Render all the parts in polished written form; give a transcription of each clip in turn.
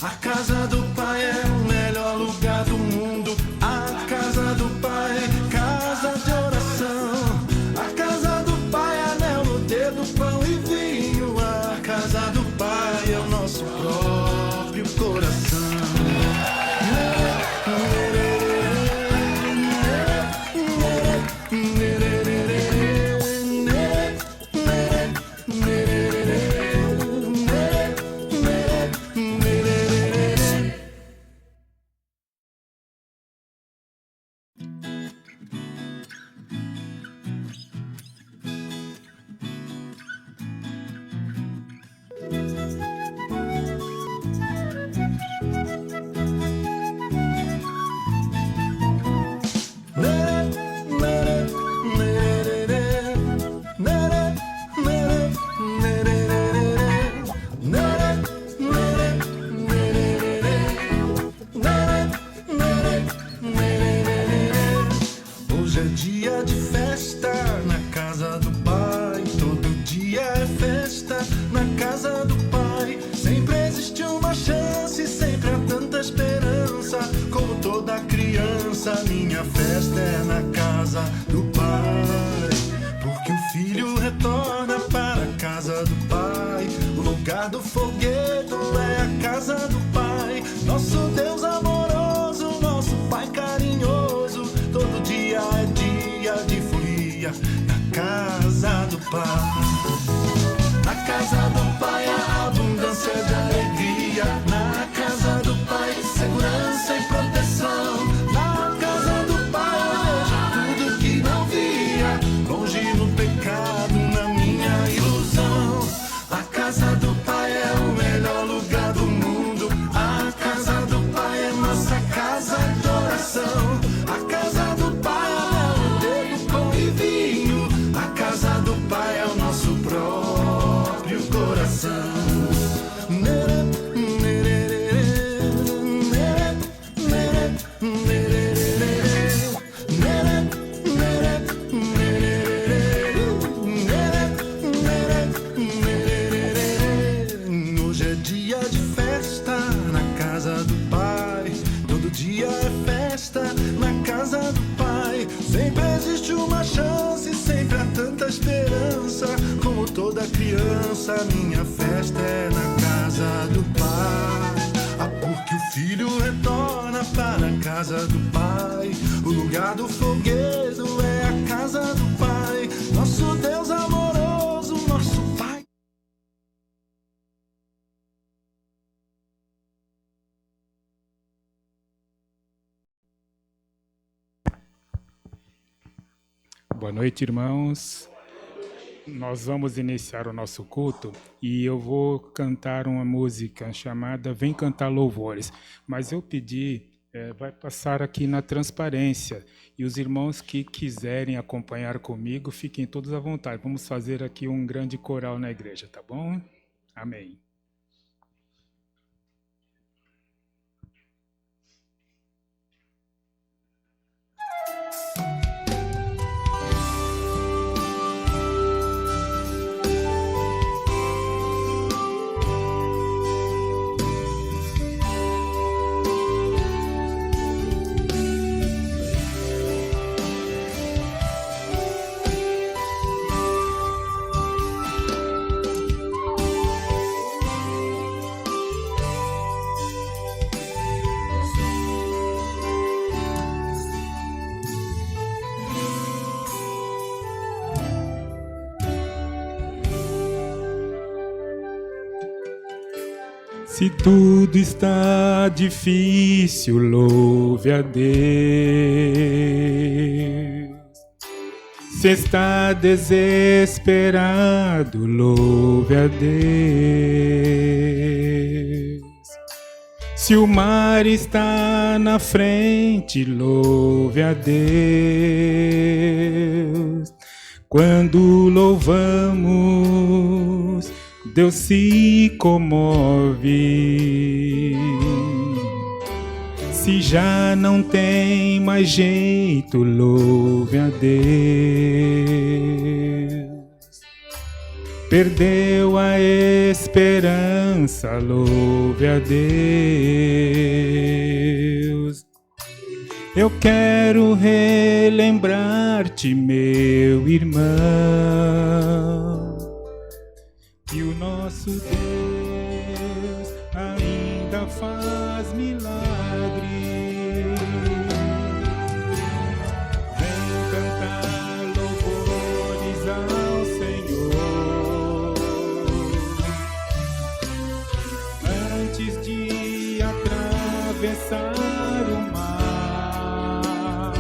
A casa do Pai é o melhor lugar do mundo. A casa do Pai é casa de oração. A casa do Pai é anel no dedo, pão e vinho. A casa do Pai é o nosso próprio coração. Hoje é dia de festa na casa do Pai. Todo dia é festa na casa do Pai. Sempre existe uma chance, sempre há tanta esperança. Como toda criança, minha festa é na casa do Pai. Porque o filho retorna para a casa do Pai. O lugar do foguete é a casa do Pai. Nosso Deus amoroso, nosso Pai carinhoso. Todo dia é dia de folia na casa do Pai. Na casa do Pai há abundância de alegria. Na casa do Pai, segurança e proteção. Na casa do Pai eu vejo tudo que não via. Longe no pecado, na minha ilusão. A casa do Pai é o melhor lugar do mundo. A casa do Pai é nossa casa de oração. A casa do Pai é o dedo, pão e vinho. A casa do Pai é o nosso próprio coração. Hoje é dia de festa na casa do Pai. Todo dia é festa na casa do Pai. Sempre existe uma chance, sempre há tanta esperança. Como toda criança, minha festa é na casa do Pai. Ah, porque o filho retorna para a casa do Pai. O lugar do fogueiro é a casa do Pai. Nosso Deus amoroso, nosso Pai. Boa noite, irmãos. Nós vamos iniciar o nosso culto e eu vou cantar uma música chamada Vem Cantar Louvores. Mas eu pedi, vai passar aqui na transparência. E os irmãos que quiserem acompanhar comigo, fiquem todos à vontade. Vamos fazer aqui um grande coral na igreja, tá bom? Amém. Se tudo está difícil, louve a Deus. Se está desesperado, louve a Deus. Se o mar está na frente, louve a Deus. Quando louvamos, Deus se comove. Se já não tem mais jeito, louve a Deus. perdeu a esperança, louve a Deus. Eu quero relembrar-te, meu irmão, que o nosso Deus ainda faz milagres. Vem cantar louvores ao Senhor, antes de atravessar o mar,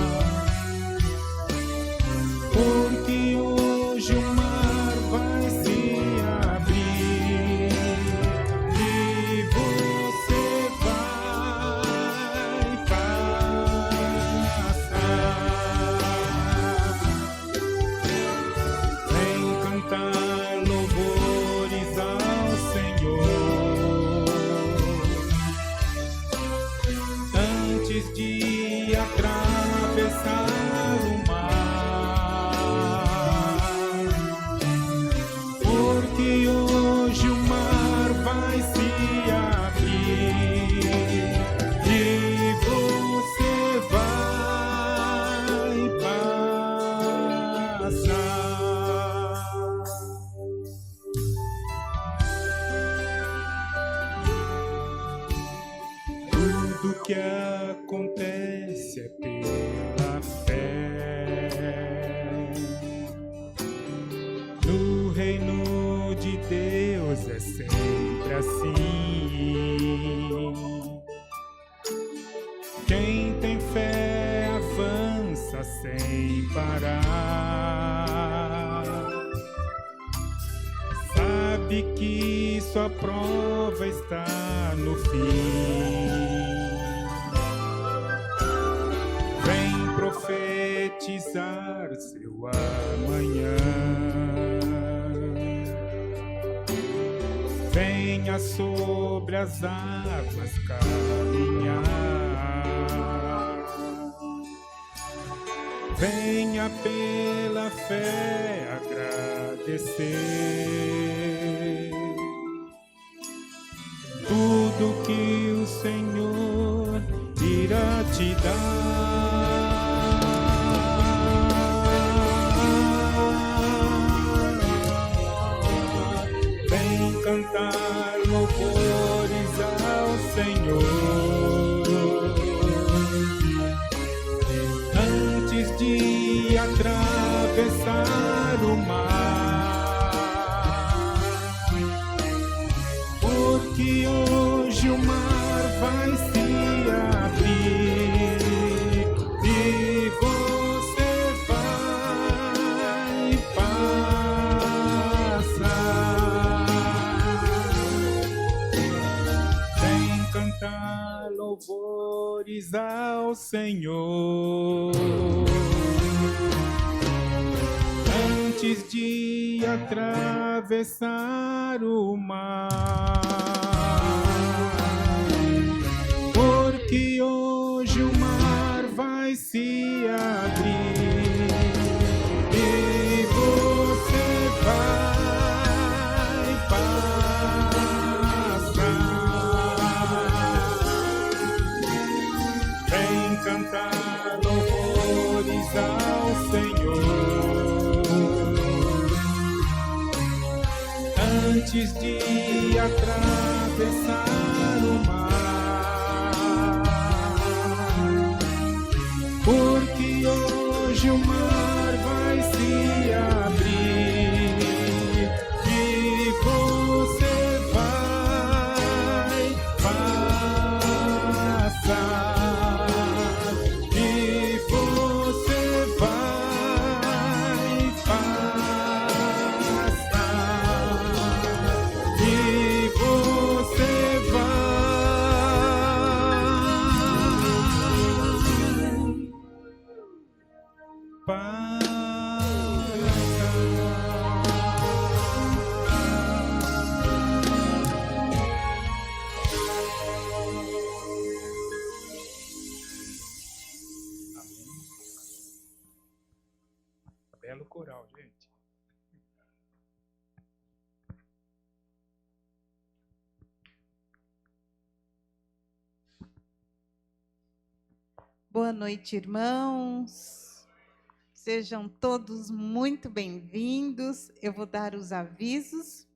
porque hoje o mar vai se abrir e você vai passar. Vem cantar louvores ao Senhor, antes de atravessar o mar, porque hoje o mar vai se abrir e você vai passar. Tudo que acontece é pela fé. No reino de Deus é sempre assim. Quem tem fé avança sem parar. Sabe que sua prova está no fim. Vem profetizar seu amanhã. Venha sobre as águas caminhar. Venha pela fé agradecer tudo que o Senhor irá te dar. Vem cantar louvores ao Senhor, antes de atravessar o mar, porque hoje o mar vai se abrir e você vai passar. Vem cantar louvores ao Senhor, antes de atravessar o mar, porque hoje o mar vai se abrir e você vai passar. Vem cantar louvores ao Senhor, antes de atravessar o mar, porque hoje o mar vai se abrir e você vai passar e você vai passar e você vai Boa noite, irmãos. Sejam todos muito bem-vindos. Eu vou dar os avisos.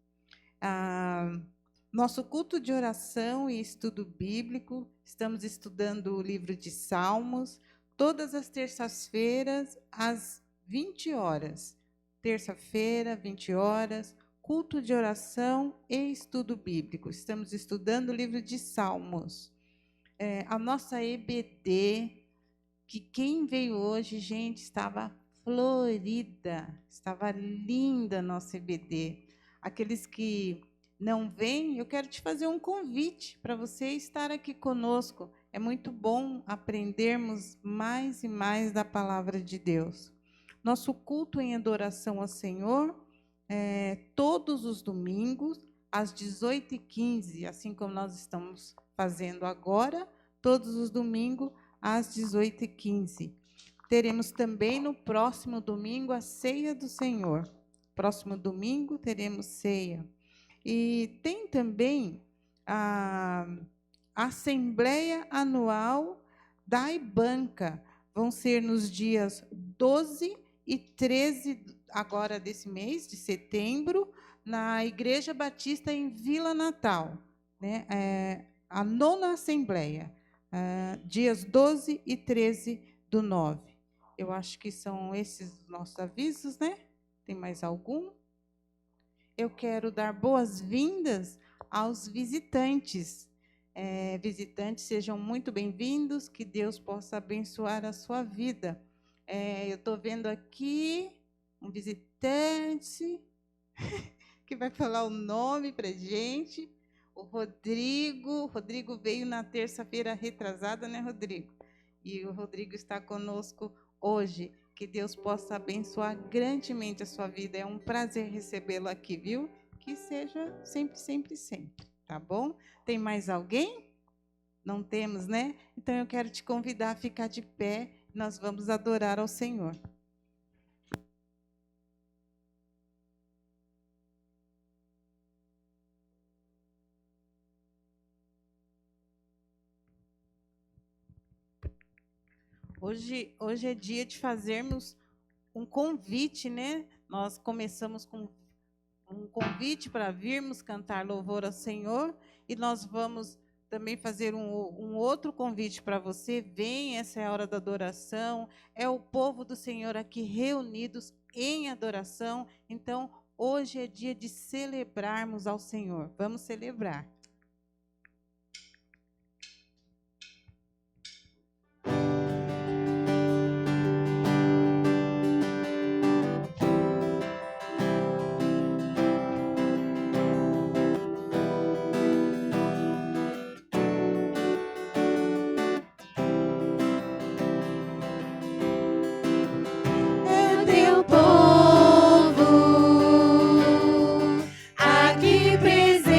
Nosso culto de oração e estudo bíblico, estamos estudando o livro de Salmos, todas as terças-feiras, às 20 horas. Terça-feira, 20 horas, culto de oração e estudo bíblico. Estamos estudando o livro de Salmos. A nossa EBD, que quem veio hoje, gente, estava florida, estava linda a nossa EBD. Aqueles que não vêm, eu quero te fazer um convite para você estar aqui conosco. É muito bom aprendermos mais e mais da palavra de Deus. Nosso culto em adoração ao Senhor todos os domingos, às 18h15, assim como nós estamos fazendo agora, todos os domingos, às 18h15. Teremos também no próximo domingo a ceia do Senhor. Próximo domingo teremos ceia. E tem também a Assembleia Anual da Ibanca. Vão ser nos dias 12 e 13 agora desse mês, de setembro, na Igreja Batista em Vila Natal, né? A 9ª Assembleia, dias 12 e 13 do 9. Eu acho que são esses os nossos avisos, né? Tem mais algum? Eu quero dar boas-vindas aos visitantes. Visitantes, sejam muito bem-vindos, que Deus possa abençoar a sua vida. Eu estou vendo aqui um visitante que vai falar o nome para a gente, o Rodrigo. O Rodrigo veio na terça-feira retrasada, né, Rodrigo? E o Rodrigo está conosco hoje. Que Deus possa abençoar grandemente a sua vida. É um prazer recebê-lo aqui, viu? Que seja sempre, sempre, sempre, tá bom? Tem mais alguém? Não temos, né? Então eu quero te convidar a ficar de pé. Nós vamos adorar ao Senhor. Hoje é dia de fazermos um convite, né? Nós começamos com um convite para virmos cantar louvor ao Senhor, e nós vamos também fazer um outro convite para você. Vem, essa é a hora da adoração, é o povo do Senhor aqui reunidos em adoração. Então, hoje é dia de celebrarmos ao Senhor. Vamos celebrar. Aqui presente.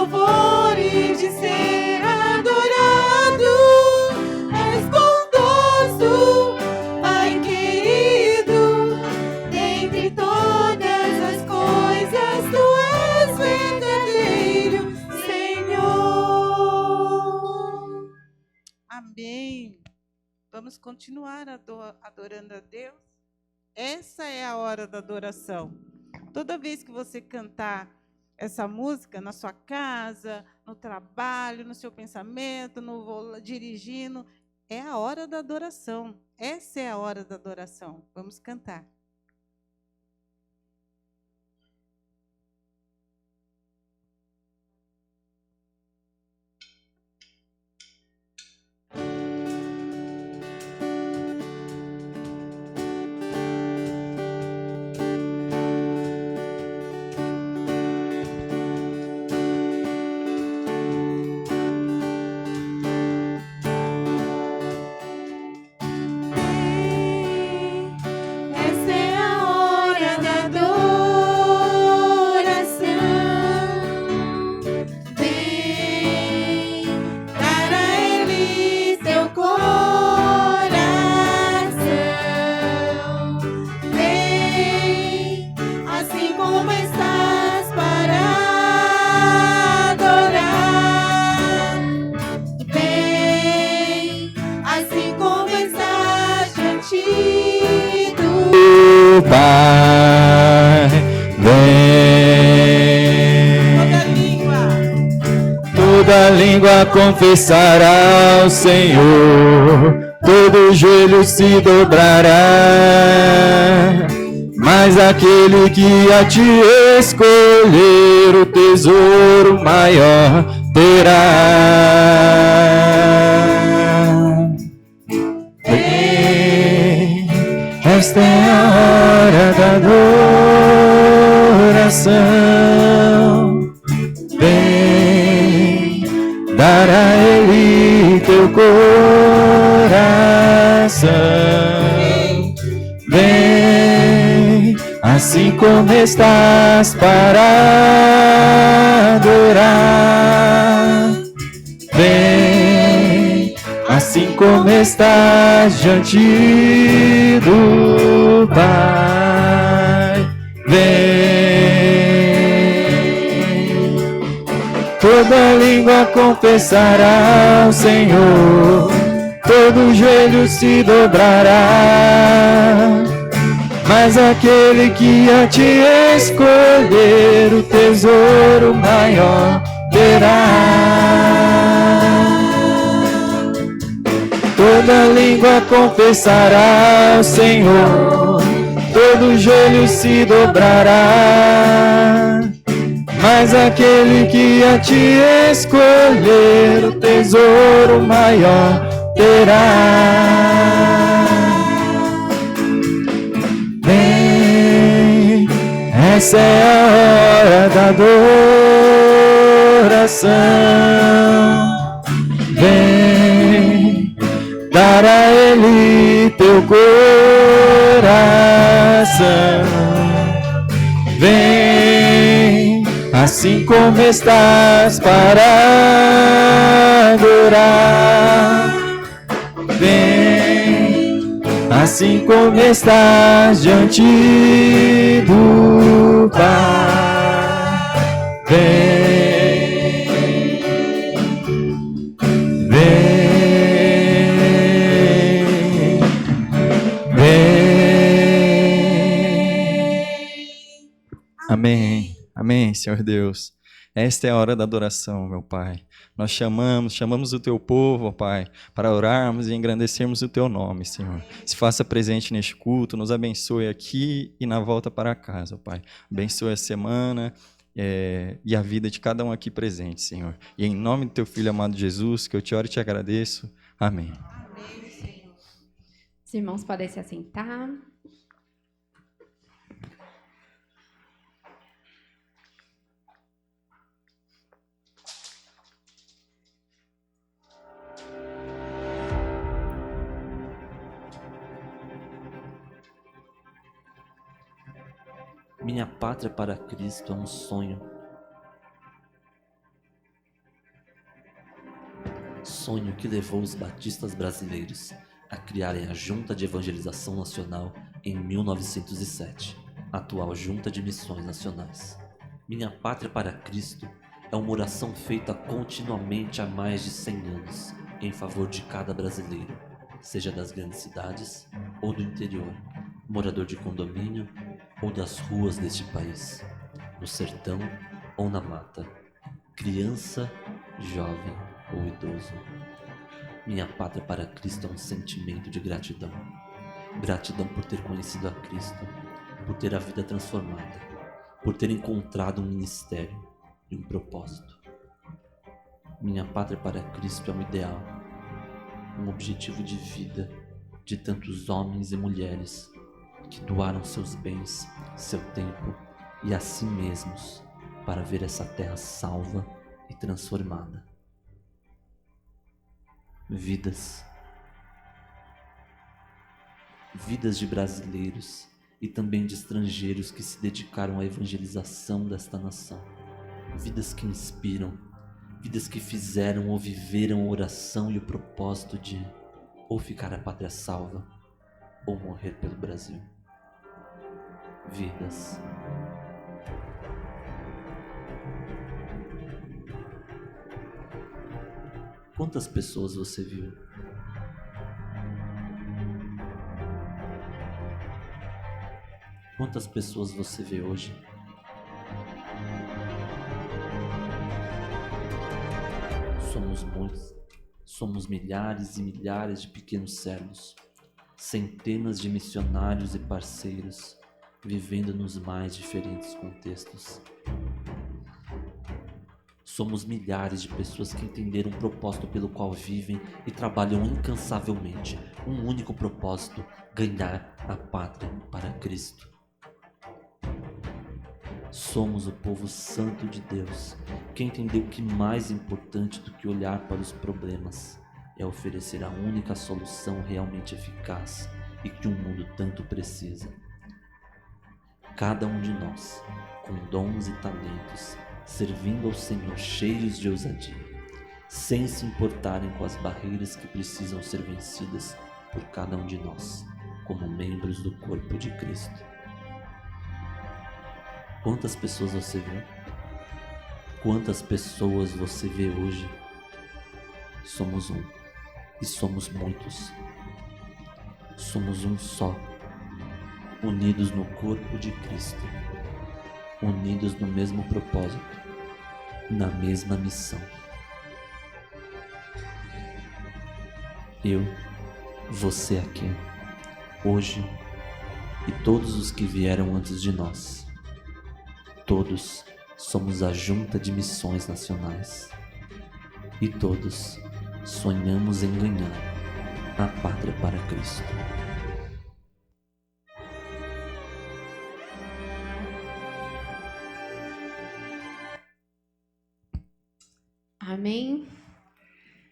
louvor e de ser adorado. És bondoso, Pai querido, dentre todas as coisas tu és verdadeiro, Senhor. Amém. Vamos continuar adorando a Deus. Essa é a hora da adoração. Toda vez que você cantar essa música na sua casa, no trabalho, no seu pensamento, dirigindo, é a hora da adoração. Essa é a hora da adoração. Vamos cantar. Essa é a hora da adoração. Vem dar a Ele teu coração. Vem assim como estás para adorar. Vem assim como estás diante do Pai, vem. Toda língua confessará ao Senhor, todo joelho se dobrará. Mas aquele que a te escolher, o tesouro maior terá. Vem, esta é a hora da adoração. Vem dar a Ele teu coração. Vem assim como estás para adorar. Vem assim como estás diante do Pai. Vem. Toda língua confessará ao Senhor, todo joelho se dobrará. Mas aquele que a te escolher, o tesouro maior terá. Toda língua confessará ao Senhor, todo joelho se dobrará. Mas aquele que a te escolher, o tesouro maior terá. Vem, essa é a hora da adoração. Vem dar a Ele teu coração. Vem assim como estás para adorar. Vem assim como estás diante do Pai. Vem, vem, vem. Amém, amém, Senhor Deus. Esta é a hora da adoração, meu Pai. Nós chamamos o Teu povo, ó Pai, para orarmos e engrandecermos o Teu nome, Senhor. Se faça presente neste culto, nos abençoe aqui e na volta para casa, ó Pai. Abençoe a semana e a vida de cada um aqui presente, Senhor. E em nome do Teu Filho amado Jesus, que eu te oro e te agradeço. Amém. Amém, Senhor. Os irmãos podem se assentar. Minha pátria para Cristo é um sonho. sonho que levou os batistas brasileiros a criarem a Junta de Evangelização Nacional em 1907, atual Junta de Missões Nacionais. Minha Pátria para Cristo é uma oração feita continuamente há mais de 100 anos em favor de cada brasileiro, seja das grandes cidades ou do interior, morador de condomínio ou das ruas deste país, no sertão ou na mata, criança, jovem ou idoso. Minha Pátria para Cristo é um sentimento de gratidão. Gratidão por ter conhecido a Cristo, por ter a vida transformada, por ter encontrado um ministério e um propósito. Minha Pátria para Cristo é um ideal, um objetivo de vida de tantos homens e mulheres que doaram seus bens, seu tempo e a si mesmos para ver essa terra salva e transformada. Vidas de brasileiros e também de estrangeiros que se dedicaram à evangelização desta nação. Vidas que inspiram, vidas que fizeram ou viveram a oração e o propósito de ou ficar a pátria salva ou morrer pelo Brasil. Vidas. Quantas pessoas você viu? Quantas pessoas você vê hoje? Somos muitos, somos milhares e milhares de pequenos servos, centenas de missionários e parceiros, vivendo nos mais diferentes contextos. Somos milhares de pessoas que entenderam o propósito pelo qual vivem e trabalham incansavelmente. Um único propósito: ganhar a pátria para Cristo. Somos o povo santo de Deus, que entendeu que mais importante do que olhar para os problemas é oferecer a única solução realmente eficaz e que o mundo tanto precisa. Cada um de nós, com dons e talentos, servindo ao Senhor cheios de ousadia, sem se importarem com as barreiras que precisam ser vencidas por cada um de nós, como membros do corpo de Cristo. Quantas pessoas você vê? Quantas pessoas você vê hoje? Somos um, e somos muitos. Somos um só, unidos no corpo de Cristo, unidos no mesmo propósito, na mesma missão. Eu, você aqui, hoje, e todos os que vieram antes de nós, todos somos a Junta de Missões Nacionais, e todos sonhamos em ganhar a pátria para Cristo. Amém?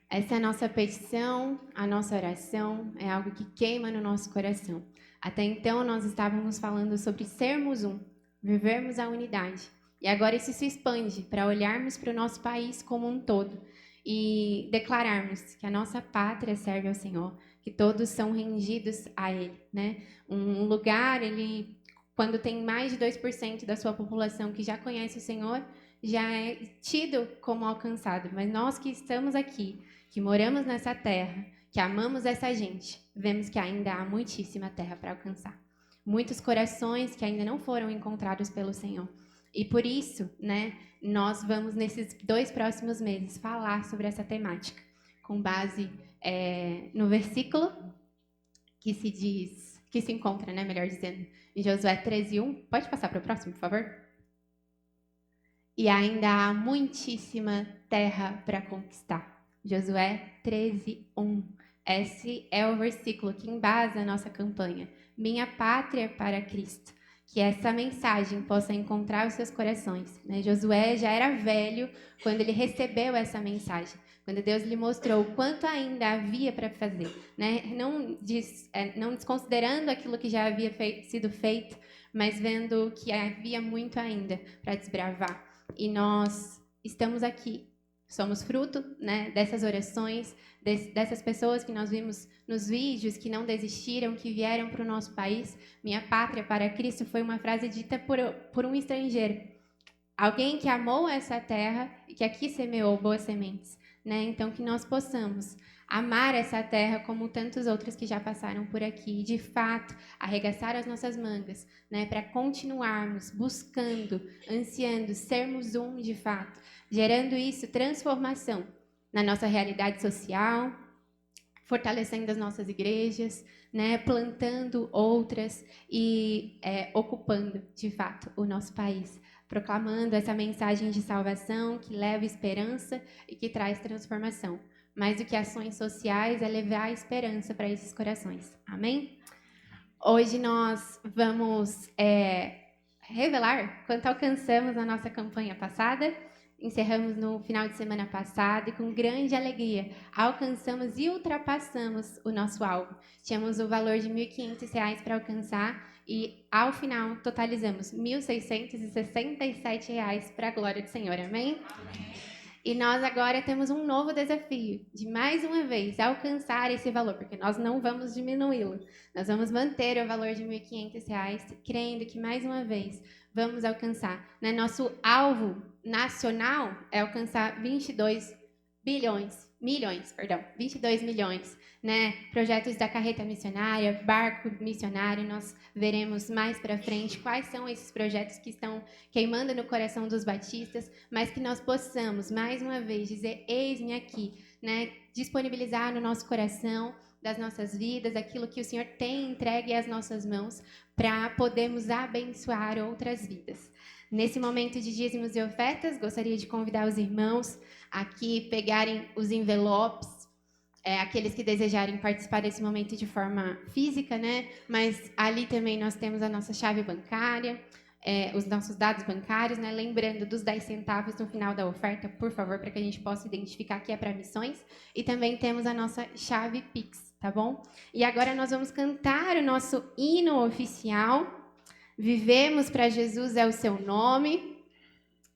Essa é a nossa petição, a nossa oração, é algo que queima no nosso coração. Até então, nós estávamos falando sobre sermos um, vivermos a unidade. E agora isso se expande para olharmos para o nosso país como um todo e declararmos que a nossa pátria serve ao Senhor, que todos são rendidos a Ele, né? Um lugar, quando tem mais de 2% da sua população que já conhece o Senhor, já é tido como alcançado. Mas nós que estamos aqui, que moramos nessa terra, que amamos essa gente, vemos que ainda há muitíssima terra para alcançar. Muitos corações que ainda não foram encontrados pelo Senhor. E por isso, né, nós vamos, nesses 2 próximos meses, falar sobre essa temática, com base no versículo que se encontra, né, melhor dizendo, em Josué 13:1. Pode passar para o próximo, por favor? E ainda há muitíssima terra para conquistar. Josué 13:1. Esse é o versículo que embasa a nossa campanha. Minha pátria para Cristo. Que essa mensagem possa encontrar os seus corações, né? Josué já era velho quando ele recebeu essa mensagem, quando Deus lhe mostrou o quanto ainda havia para fazer, né? Não desconsiderando aquilo que já havia sido feito, mas vendo que havia muito ainda para desbravar. E nós estamos aqui somos fruto, né, dessas orações, dessas pessoas que nós vimos nos vídeos, que não desistiram, que vieram para o nosso país. Minha pátria para Cristo foi uma frase dita por um estrangeiro. Alguém que amou essa terra e que aqui semeou boas sementes, né? Então, que nós possamos amar essa terra como tantos outros que já passaram por aqui e, de fato, arregaçar as nossas mangas, né? Para continuarmos buscando, ansiando, sermos um de fato, gerando isso, transformação na nossa realidade social, fortalecendo as nossas igrejas, né? Plantando outras e ocupando, de fato, o nosso país, proclamando essa mensagem de salvação que leva esperança e que traz transformação. Mais do que ações sociais, é levar esperança para esses corações. Amém? Hoje nós vamos revelar quanto alcançamos na nossa campanha passada. Encerramos no final de semana passado e, com grande alegria, alcançamos e ultrapassamos o nosso alvo. Tínhamos o valor de R$ 1.500 para alcançar e, ao final, totalizamos R$ 1.667 para a glória do Senhor. Amém? E nós agora temos um novo desafio de, mais uma vez, alcançar esse valor, porque nós não vamos diminuí-lo. Nós vamos manter o valor de R$ 1.500, crendo que, mais uma vez, vamos alcançar. Né? Nosso alvo nacional é alcançar 22 milhões, né? Projetos da carreta missionária, barco missionário, nós veremos mais para frente quais são esses projetos que estão queimando no coração dos batistas, mas que nós possamos, mais uma vez, dizer, eis-me aqui, né? Disponibilizar no nosso coração, das nossas vidas, aquilo que o Senhor tem entregue às nossas mãos, para podermos abençoar outras vidas. Nesse momento de dízimos e ofertas, gostaria de convidar os irmãos aqui pegarem os envelopes, aqueles que desejarem participar desse momento de forma física, né? Mas ali também nós temos a nossa chave bancária, os nossos dados bancários, né? Lembrando dos 10 centavos no final da oferta, por favor, para que a gente possa identificar que é para missões. E também temos a nossa chave Pix, tá bom? E agora nós vamos cantar o nosso hino oficial. Vivemos para Jesus é o seu nome,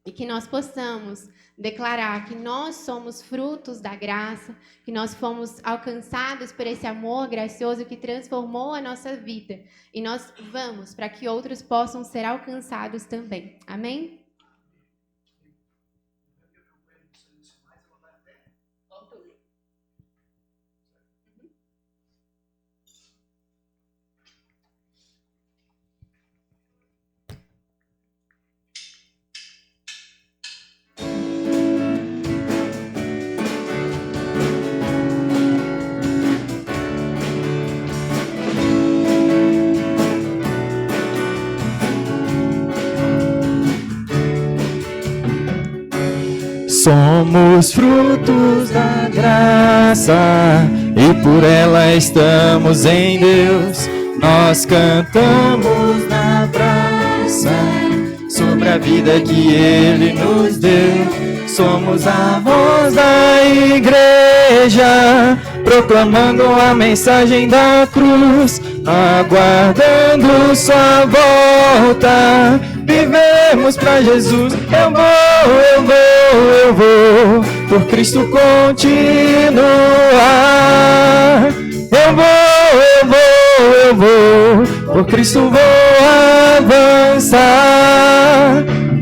e que nós possamos declarar que nós somos frutos da graça, que nós fomos alcançados por esse amor gracioso que transformou a nossa vida, e nós vamos para que outros possam ser alcançados também. Amém? Somos frutos da graça e por ela estamos em Deus. Nós cantamos na praça sobre a vida que Ele nos deu. Somos a voz da igreja, proclamando a mensagem da cruz, aguardando sua volta. Vivemos pra Jesus. Eu vou por Cristo continuar. Eu vou por Cristo vou avançar.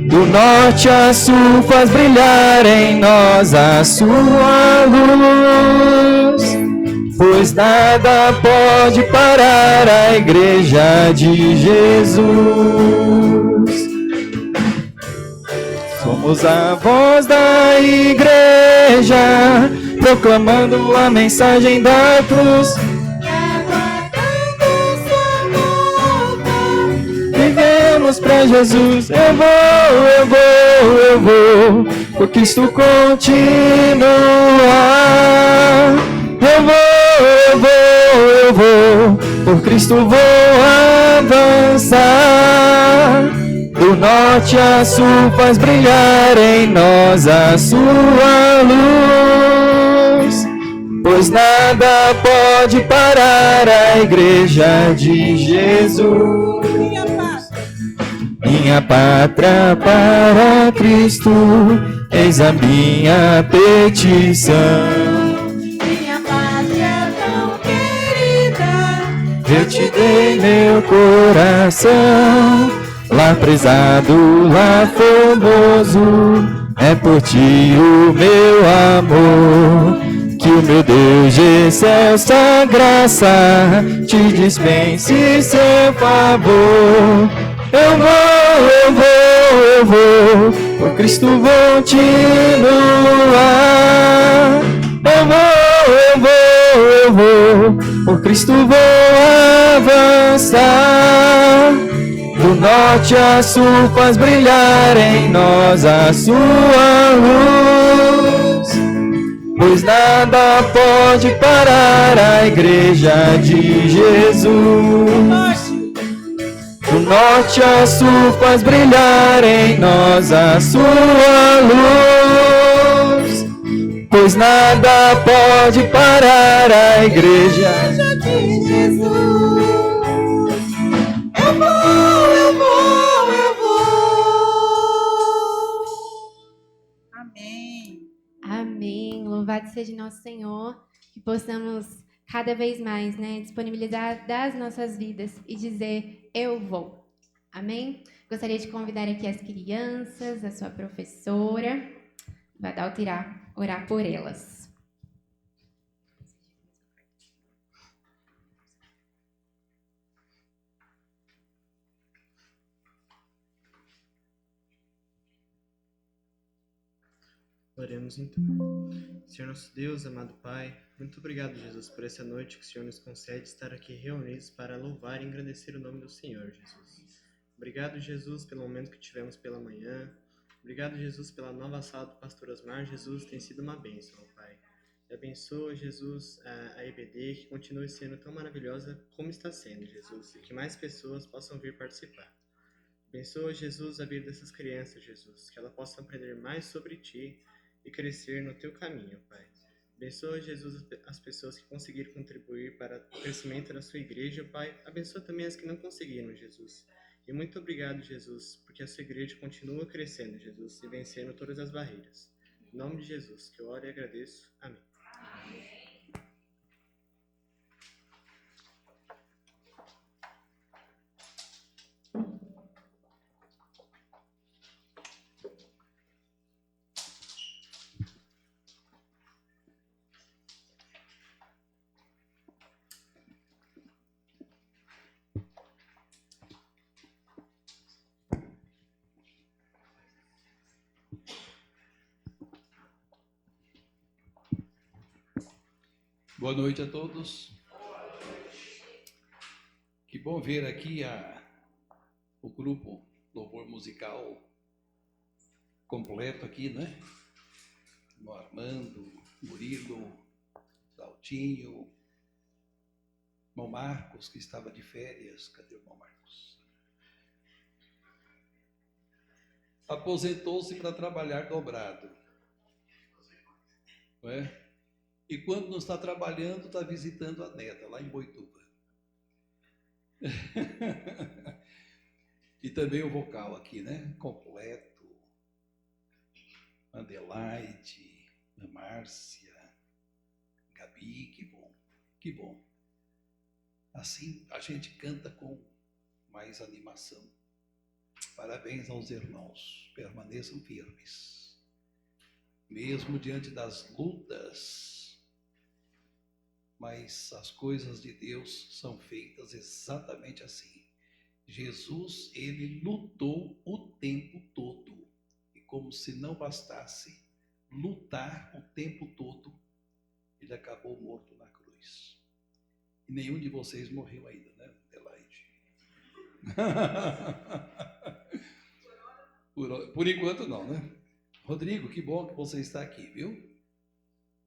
Do norte a sul faz brilhar em nós a sua luz, pois nada pode parar a igreja de Jesus. Somos a voz da igreja, proclamando a mensagem da cruz, vivemos pra Jesus. Eu vou por Cristo continuar. Eu vou por Cristo vou avançar. Do norte a sul faz brilhar em nós a sua luz, pois nada pode parar a igreja de Jesus. Minha pátria para Cristo eis a minha petição. Minha pátria tão querida, Eu te dei meu coração, lá prezado, lá formoso, é por ti o meu amor. Que o meu Deus de excelsa graça te dispense seu favor. Eu vou, por Cristo vou continuar. Eu vou, por Cristo vou avançar. Do norte a sul faz brilhar em nós a sua luz, pois nada pode parar a igreja de Jesus. Do norte a sul faz brilhar em nós a sua luz, pois nada pode parar a igreja de Jesus. Eu vou. Amém. Amém. Louvado seja nosso Senhor, que possamos cada vez mais, disponibilizar das nossas vidas e dizer, eu vou. Amém? Gostaria de convidar aqui as crianças, a sua professora, Vadalta irá orar por elas. Oremos então. Senhor nosso Deus, amado Pai, muito obrigado, Jesus, por essa noite que o Senhor nos concede estar aqui reunidos para louvar e engrandecer o nome do Senhor, Jesus. Obrigado, Jesus, pelo momento que tivemos pela manhã. Obrigado, Jesus, pela nova sala do Pastor Osmar. Jesus, tem sido uma bênção, Pai. E abençoa, Jesus, a EBD, que continue sendo tão maravilhosa como está sendo, Jesus, e que mais pessoas possam vir participar. Abençoa, Jesus, a vida dessas crianças, Jesus, que elas possam aprender mais sobre Ti e crescer no Teu caminho, Pai. Abençoa, Jesus, as pessoas que conseguiram contribuir para o crescimento da Sua igreja, Pai. Abençoa também as que não conseguiram, Jesus. E muito obrigado, Jesus, porque a Sua igreja continua crescendo, Jesus, e vencendo todas as barreiras. Em nome de Jesus, que eu oro e agradeço. Amém. Boa noite a todos. Que bom ver aqui o grupo Louvor Musical completo aqui, né? O Armando, Murilo, Daltinho, irmão Marcos, que estava de férias. Cadê o irmão Marcos? Aposentou-se para trabalhar dobrado. Não é? E quando não está trabalhando, está visitando a neta, lá em Boituva. E também o vocal aqui, né? Completo. Adelaide, Márcia, Gabi, que bom, que bom. Assim a gente canta com mais animação. Parabéns aos irmãos, permaneçam firmes. Mesmo diante das lutas, mas as coisas de Deus são feitas exatamente assim. Jesus, ele lutou o tempo todo. E como se não bastasse lutar o tempo todo, ele acabou morto na cruz. E nenhum de vocês morreu ainda, né, Adelaide? Por enquanto não, né? Rodrigo, que bom que você está aqui, viu?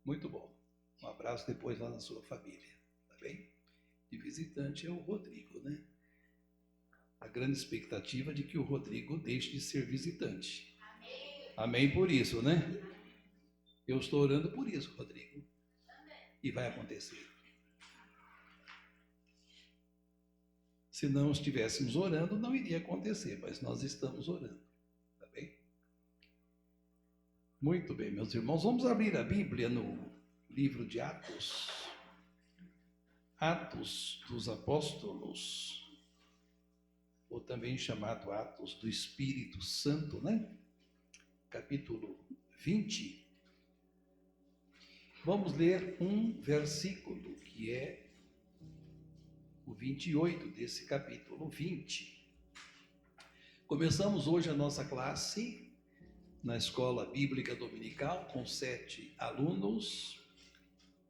Muito bom. Um abraço depois lá na sua família, tá bem? De visitante é o Rodrigo, né? A grande expectativa de que o Rodrigo deixe de ser visitante. Amém. Amém por isso, né? Eu estou orando por isso, Rodrigo. E vai acontecer. Se não estivéssemos orando, não iria acontecer, mas nós estamos orando, tá bem? Muito bem, meus irmãos, vamos abrir a Bíblia no livro de Atos. Atos dos Apóstolos, ou também chamado Atos do Espírito Santo, né? Capítulo 20. Vamos ler um versículo, que é o 28 desse capítulo 20. Começamos hoje a nossa classe na Escola Bíblica Dominical com 7 alunos.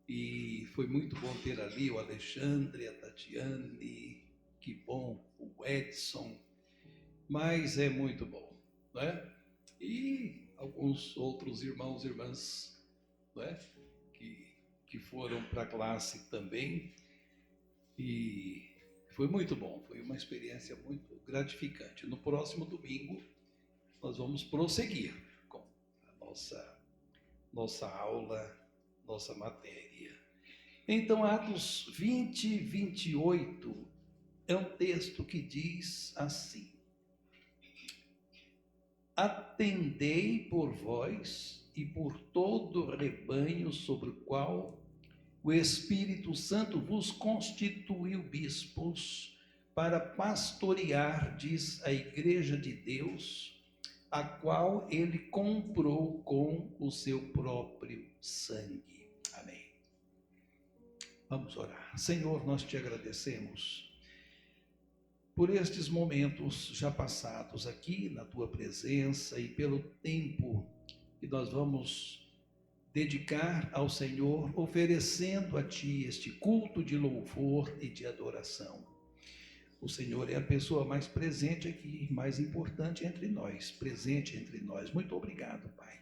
E foi muito bom ter ali o Alexandre, a Tatiane, que bom, o Edson, mas é muito bom, não é? E alguns outros irmãos e irmãs, não é? Que foram para a classe também, e foi muito bom, foi uma experiência muito gratificante. No próximo domingo, nós vamos prosseguir com a nossa aula, nossa matéria. Então, Atos 20, 28 é um texto que diz assim: atendei por vós e por todo o rebanho sobre o qual o Espírito Santo vos constituiu bispos para pastoreardes a igreja de Deus, a qual ele comprou com o seu próprio sangue. Amém. Vamos orar. Senhor, nós te agradecemos por estes momentos já passados aqui na tua presença e pelo tempo que nós vamos dedicar ao Senhor, oferecendo a ti este culto de louvor e de adoração. O Senhor é a pessoa mais presente aqui, mais importante entre nós, presente entre nós. Muito obrigado, Pai.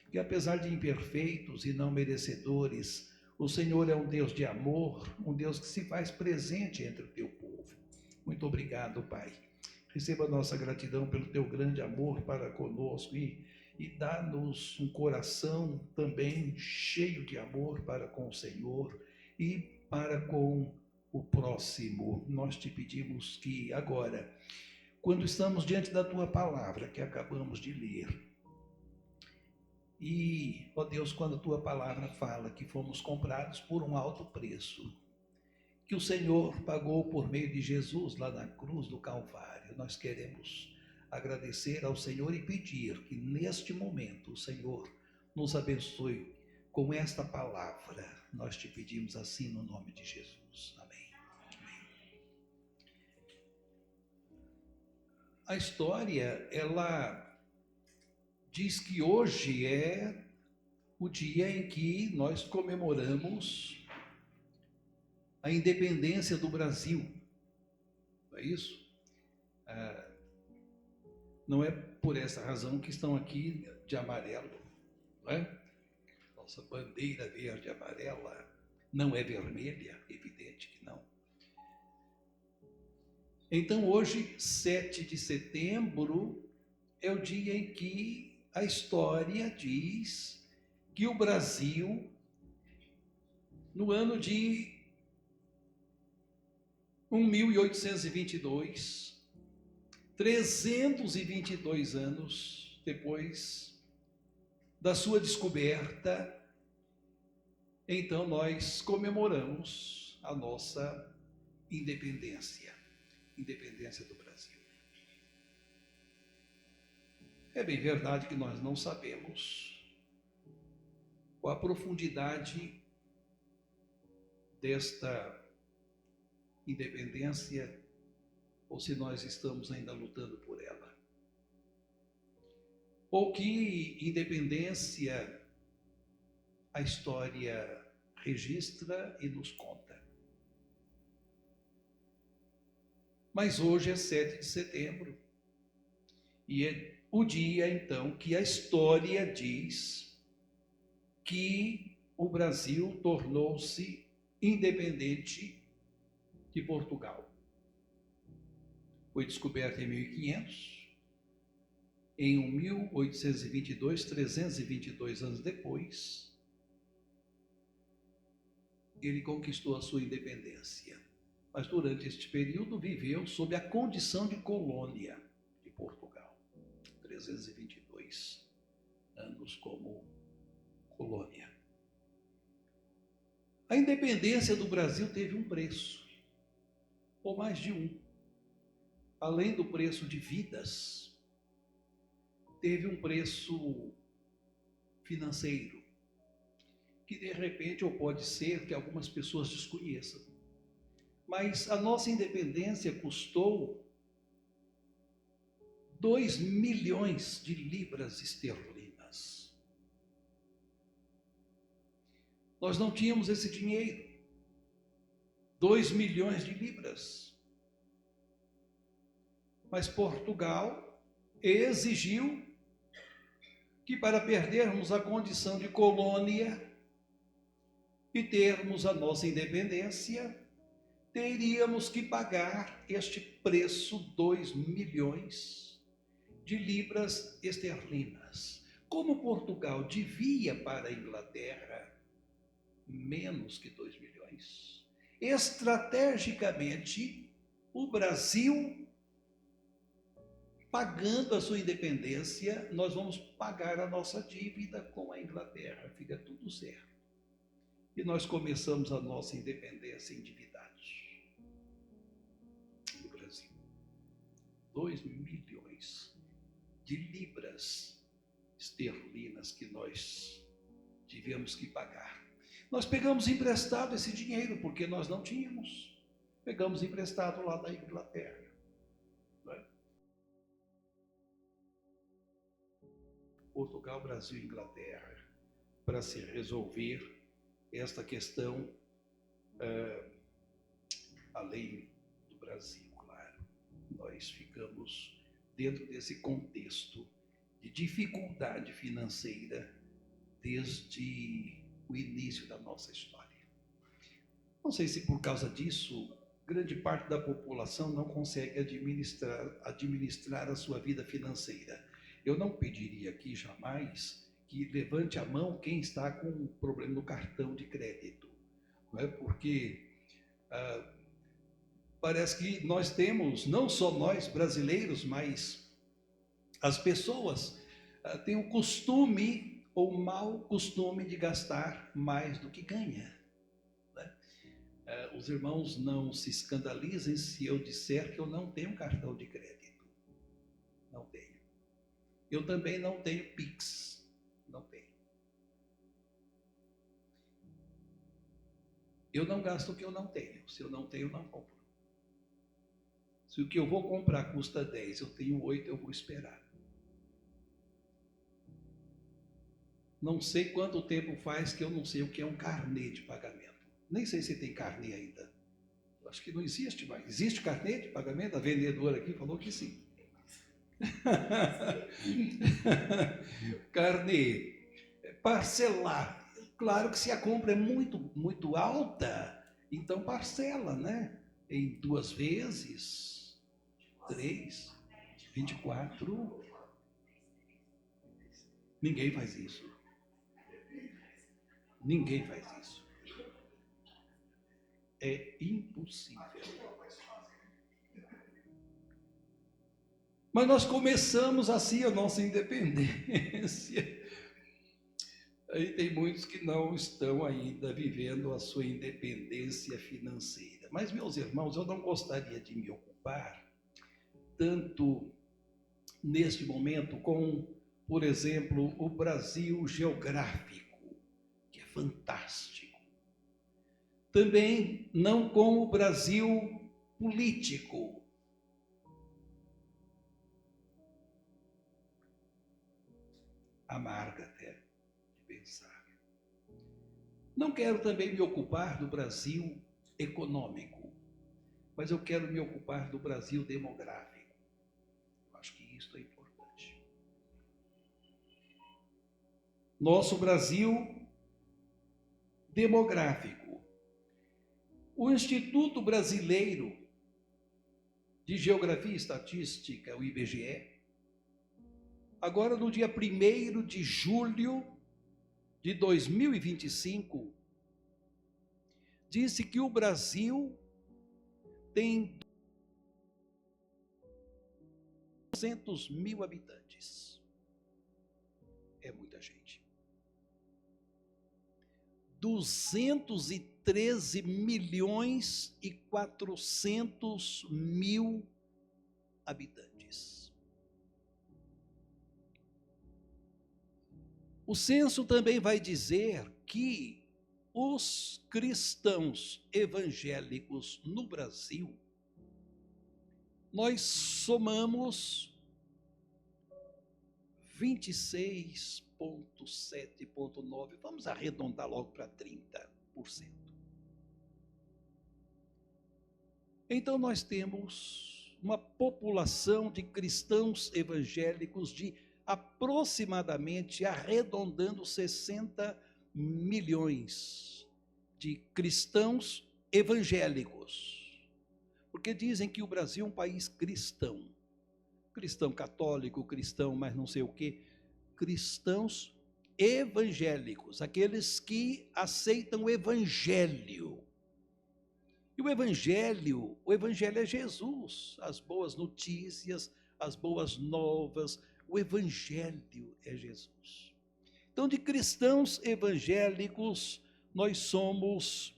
Que apesar de imperfeitos e não merecedores, o Senhor é um Deus de amor, um Deus que se faz presente entre o teu povo. Muito obrigado, Pai. Receba a nossa gratidão pelo teu grande amor para conosco e dá-nos um coração também cheio de amor para com o Senhor e para com o próximo. Nós te pedimos que agora, quando estamos diante da tua palavra que acabamos de ler, e, ó Deus, quando a tua palavra fala que fomos comprados por um alto preço, que o Senhor pagou por meio de Jesus lá na cruz do Calvário, nós queremos agradecer ao Senhor e pedir que neste momento o Senhor nos abençoe com esta palavra. Nós te pedimos assim no nome de Jesus. Amém. Amém. A história, ela diz que hoje é o dia em que nós comemoramos a independência do Brasil. Não é isso? Não é por essa razão que estão aqui de amarelo, não é? Nossa bandeira verde e amarela não é vermelha, evidente que não. Então hoje, 7 de setembro, é o dia em que a história diz que o Brasil, no ano de 1822, 322 anos depois da sua descoberta, então nós comemoramos a nossa independência do Brasil. É bem verdade que nós não sabemos qual a profundidade desta independência ou se nós estamos ainda lutando por ela. Ou que independência a história registra e nos conta. Mas hoje é 7 de setembro e é o dia, então, que a história diz que o Brasil tornou-se independente de Portugal. Foi descoberto em 1500, em 1822, 322 anos depois, ele conquistou a sua independência. Mas durante este período viveu sob a condição de colônia de Portugal. 322 anos como colônia. A independência do Brasil teve um preço, ou mais de um. Além do preço de vidas, teve um preço financeiro, que de repente, ou pode ser que algumas pessoas desconheçam. Mas a nossa independência custou 2 milhões de libras esterlinas. Nós não tínhamos esse dinheiro. 2 milhões de libras. Mas Portugal exigiu que, para perdermos a condição de colônia e termos a nossa independência, teríamos que pagar este preço, 2 milhões de libras esterlinas. Como Portugal devia para a Inglaterra menos que 2 milhões, estrategicamente, o Brasil, pagando a sua independência, nós vamos pagar a nossa dívida com a Inglaterra, fica tudo certo. E nós começamos a nossa independência endividados. No Brasil. 2 milhões de libras esterlinas que nós tivemos que pagar. Nós pegamos emprestado esse dinheiro, porque nós não tínhamos. Pegamos emprestado lá da Inglaterra. Não é? Portugal, Brasil e Inglaterra, para se resolver esta questão, além do Brasil, claro. Nós ficamos dentro desse contexto de dificuldade financeira desde o início da nossa história. Não sei se por causa disso, grande parte da população não consegue administrar a sua vida financeira. Eu não pediria aqui jamais que levante a mão quem está com um problema no cartão de crédito, não é? Porque parece que nós temos, não só nós brasileiros, mas as pessoas têm o costume ou mau costume de gastar mais do que ganha. Né? Os irmãos não se escandalizem se eu disser que eu não tenho cartão de crédito. Não tenho. Eu também não tenho Pix. Não tenho. Eu não gasto o que eu não tenho. Se eu não tenho, eu não compro. Se o que eu vou comprar custa 10, eu tenho 8, eu vou esperar. Não sei quanto tempo faz que eu não sei o que é um carnê de pagamento. Nem sei se tem carnê ainda. Acho que não existe mais. Existe carnê de pagamento? A vendedora aqui falou que sim. Carnê, parcelar. Claro que se a compra é muito alta, então parcela, né? Em 2 vezes, 3, 24. Ninguém faz isso. Ninguém faz isso. É impossível. Mas nós começamos assim a nossa independência. Aí tem muitos que não estão ainda vivendo a sua independência financeira. Mas, meus irmãos, eu não gostaria de me ocupar tanto neste momento com, por exemplo, o Brasil geográfico, que é fantástico. Também não com o Brasil político. Amarga até de pensar. Não quero também me ocupar do Brasil econômico, mas eu quero me ocupar do Brasil demográfico. Eu acho que isso é importante. Nosso Brasil demográfico. O Instituto Brasileiro de Geografia e Estatística, o IBGE, agora no dia 1º de julho de 2025, disse que o Brasil tem 200 mil habitantes. É muita 213.400.000 habitantes. O censo também vai dizer que os cristãos evangélicos no Brasil, nós somamos 26,7,9, vamos arredondar logo para 30%. Então nós temos uma população de cristãos evangélicos de aproximadamente, arredondando, 60 milhões de cristãos evangélicos. Porque dizem que o Brasil é um país cristão. Cristão católico, cristão, mas não sei o quê. Cristãos evangélicos, aqueles que aceitam o evangelho. E o evangelho é Jesus, as boas notícias, as boas novas, o evangelho é Jesus. Então, de cristãos evangélicos, nós somos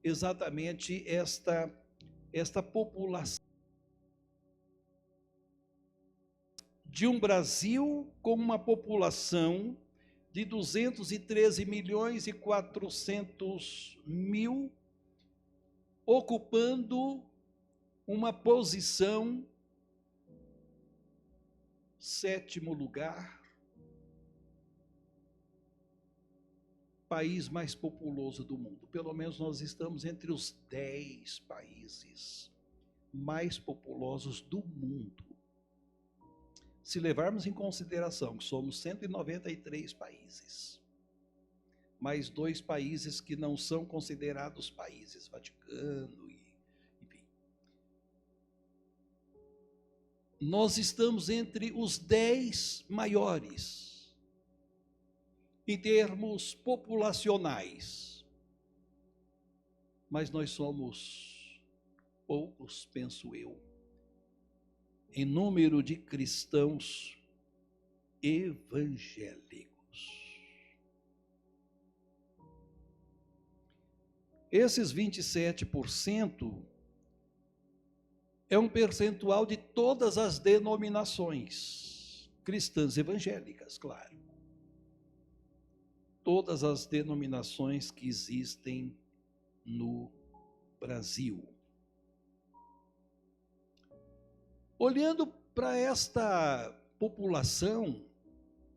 exatamente esta população de um Brasil com uma população de 213.400.000, ocupando uma posição, 7º lugar, país mais populoso do mundo. Pelo menos nós estamos entre os 10 países mais populosos do mundo. Se levarmos em consideração que somos 193 países, mais 2 países que não são considerados países, Vaticano, enfim. Nós estamos entre os 10 maiores, em termos populacionais, mas nós somos poucos, penso eu, em número de cristãos evangélicos. Esses 27% é um percentual de todas as denominações cristãs evangélicas, claro. Todas as denominações que existem no Brasil. Olhando para esta população,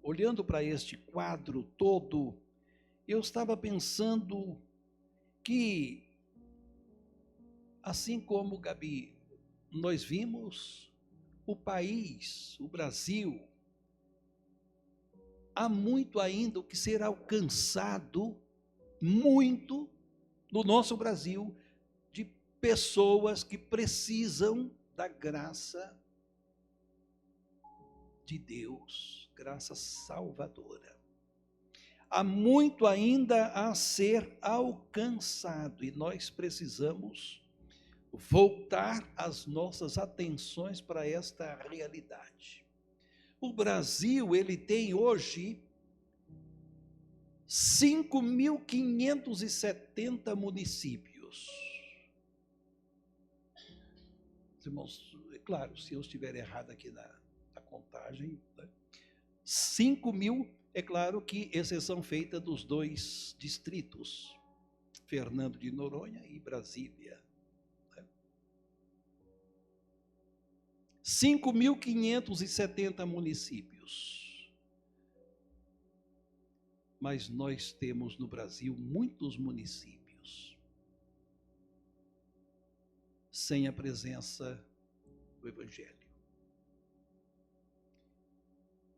olhando para este quadro todo, eu estava pensando que, assim como, Gabi, nós vimos o país, o Brasil, há muito ainda o que ser alcançado, muito, no nosso Brasil, de pessoas que precisam da graça de Deus, graça salvadora. Há muito ainda a ser alcançado e nós precisamos voltar as nossas atenções para esta realidade. O Brasil, ele tem hoje 5.570 municípios. Irmãos, é claro, se eu estiver errado aqui na contagem, né? 5.000, é claro que exceção feita dos 2 distritos, Fernando de Noronha e Brasília. Né? 5.570 municípios. Mas nós temos no Brasil muitos municípios sem a presença do Evangelho.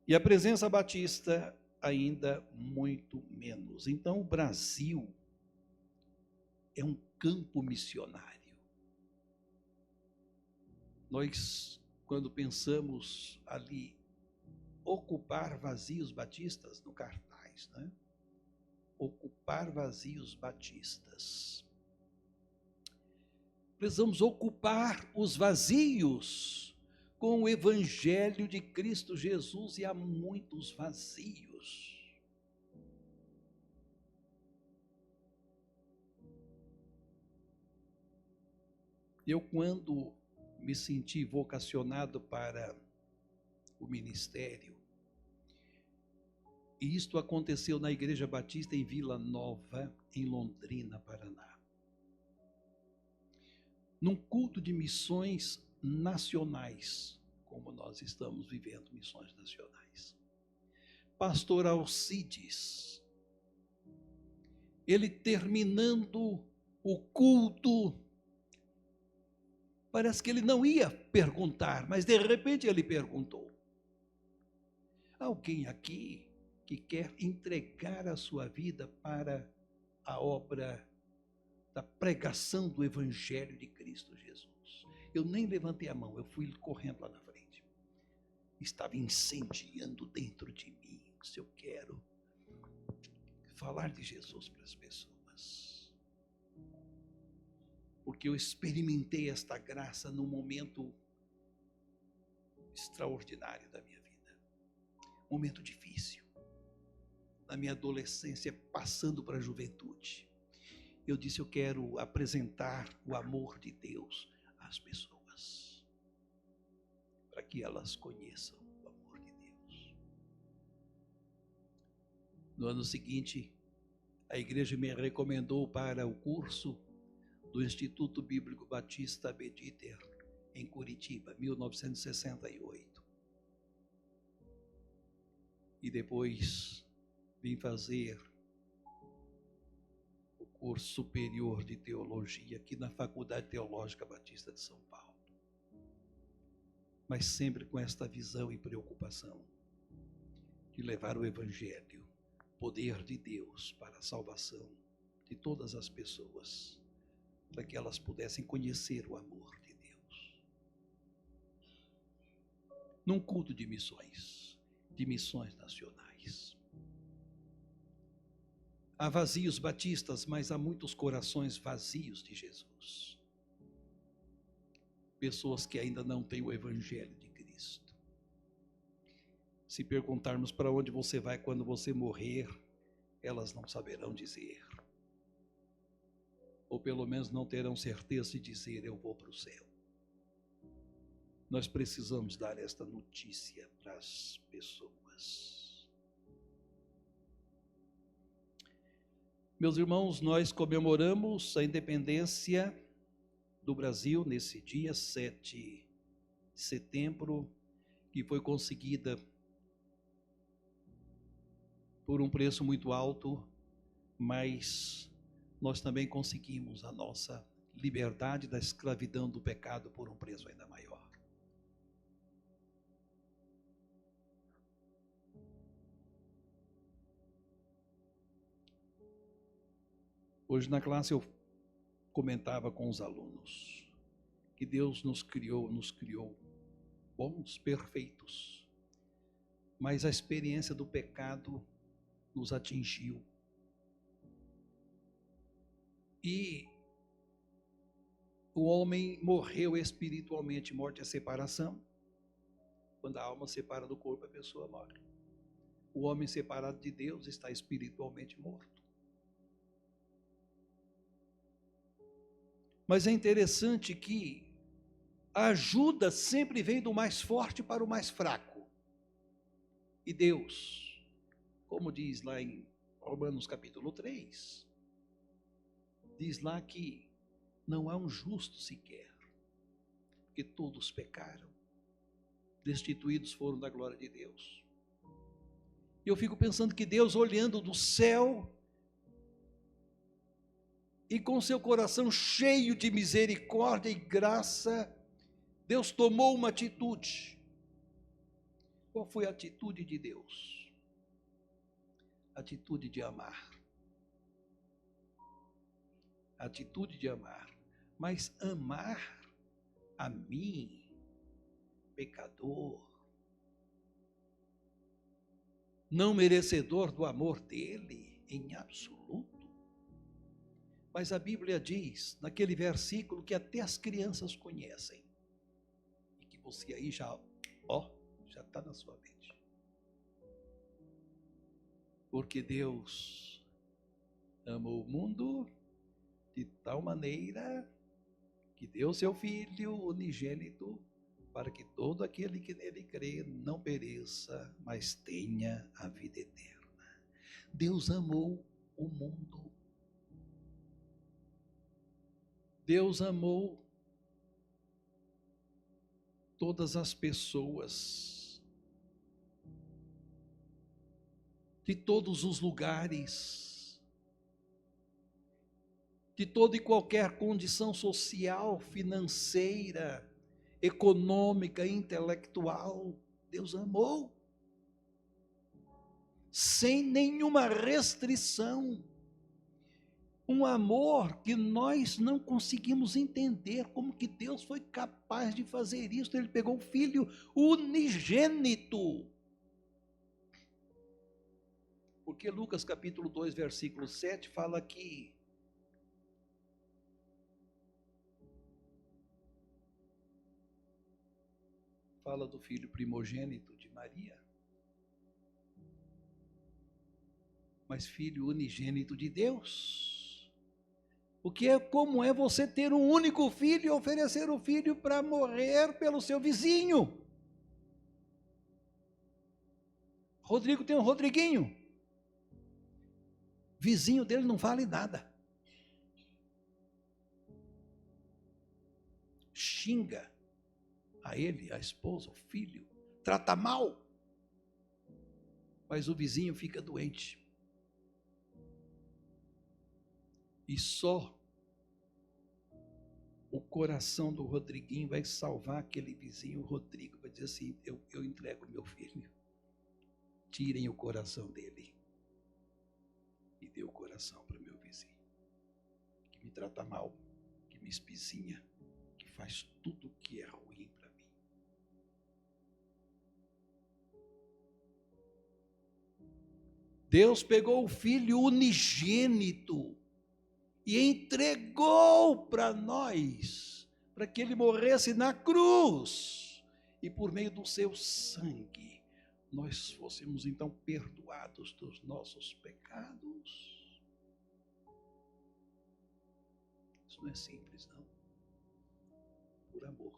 E a presença batista ainda muito menos. Então o Brasil é um campo missionário. Nós, quando pensamos ali, ocupar vazios batistas no cartaz, né? Ocupar vazios batistas. Precisamos ocupar os vazios com o Evangelho de Cristo Jesus, e há muitos vazios. Eu, quando me senti vocacionado para o ministério, e isto aconteceu na Igreja Batista em Vila Nova, em Londrina, Paraná. Num culto de missões nacionais, como nós estamos vivendo missões nacionais. Pastor Alcides, ele terminando o culto, parece que ele não ia perguntar, mas de repente ele perguntou: alguém aqui que quer entregar a sua vida para a obra da pregação do Evangelho de Cristo Jesus? Eu nem levantei a mão, eu fui correndo lá na frente. Estava incendiando dentro de mim. Se eu quero falar de Jesus para as pessoas, porque eu experimentei esta graça num momento extraordinário da minha vida, momento difícil, na minha adolescência, passando para a juventude. Eu disse: eu quero apresentar o amor de Deus às pessoas, para que elas conheçam o amor de Deus. No ano seguinte, a igreja me recomendou para o curso do Instituto Bíblico Batista Bediter, em Curitiba, 1968. E depois vim fazer o curso superior de teologia aqui na Faculdade Teológica Batista de São Paulo. Mas sempre com esta visão e preocupação de levar o Evangelho, poder de Deus para a salvação de todas as pessoas, para que elas pudessem conhecer o amor de Deus. Num culto de missões nacionais. Há vazios batistas, mas há muitos corações vazios de Jesus. Pessoas que ainda não têm o Evangelho de Cristo. Se perguntarmos para onde você vai quando você morrer, elas não saberão dizer. Ou pelo menos não terão certeza de dizer: eu vou para o céu. Nós precisamos dar esta notícia para as pessoas. Meus irmãos, nós comemoramos a independência do Brasil nesse dia 7 de setembro, que foi conseguida por um preço muito alto, mas nós também conseguimos a nossa liberdade da escravidão do pecado por um preço ainda maior. Hoje na classe eu comentava com os alunos que Deus nos criou bons, perfeitos, mas a experiência do pecado nos atingiu. E o homem morreu espiritualmente. Morte é separação. Quando a alma separa do corpo, a pessoa morre. O homem separado de Deus está espiritualmente morto. Mas é interessante que a ajuda sempre vem do mais forte para o mais fraco. E Deus, como diz lá em Romanos capítulo 3, diz lá que não há um justo sequer, porque todos pecaram, destituídos foram da glória de Deus. E eu fico pensando que Deus, olhando do céu, e com seu coração cheio de misericórdia e graça, Deus tomou uma atitude. Qual foi a atitude de Deus? A atitude de amar. A atitude de amar. Mas amar a mim, pecador, não merecedor do amor dele, em absoluto. Mas a Bíblia diz, naquele versículo, que até as crianças conhecem. E que você aí já está na sua mente. Porque Deus amou o mundo de tal maneira que deu seu Filho unigênito, para que todo aquele que nele crê não pereça, mas tenha a vida eterna. Deus amou o mundo. Deus amou todas as pessoas, de todos os lugares, de toda e qualquer condição social, financeira, econômica, intelectual. Deus amou, sem nenhuma restrição. Um amor que nós não conseguimos entender como que Deus foi capaz de fazer isso. Ele pegou o Filho unigênito. Porque Lucas capítulo 2, versículo 7 fala que fala do filho primogênito de Maria, mas filho unigênito de Deus. Como é você ter um único filho e oferecer o filho para morrer pelo seu vizinho? Rodrigo tem um Rodriguinho. Vizinho dele não vale nada. Xinga a ele, a esposa, o filho, trata mal. Mas o vizinho fica doente. E só o coração do Rodriguinho vai salvar aquele vizinho. O Rodrigo vai dizer assim: eu entrego meu filho. Tirem o coração dele e dê o coração para o meu vizinho, que me trata mal, que me espizinha, que faz tudo que é ruim para mim. Deus pegou o Filho unigênito e entregou para nós, para que ele morresse na cruz, e por meio do seu sangue, nós fôssemos então perdoados dos nossos pecados. Isso não é simples, não. Por amor.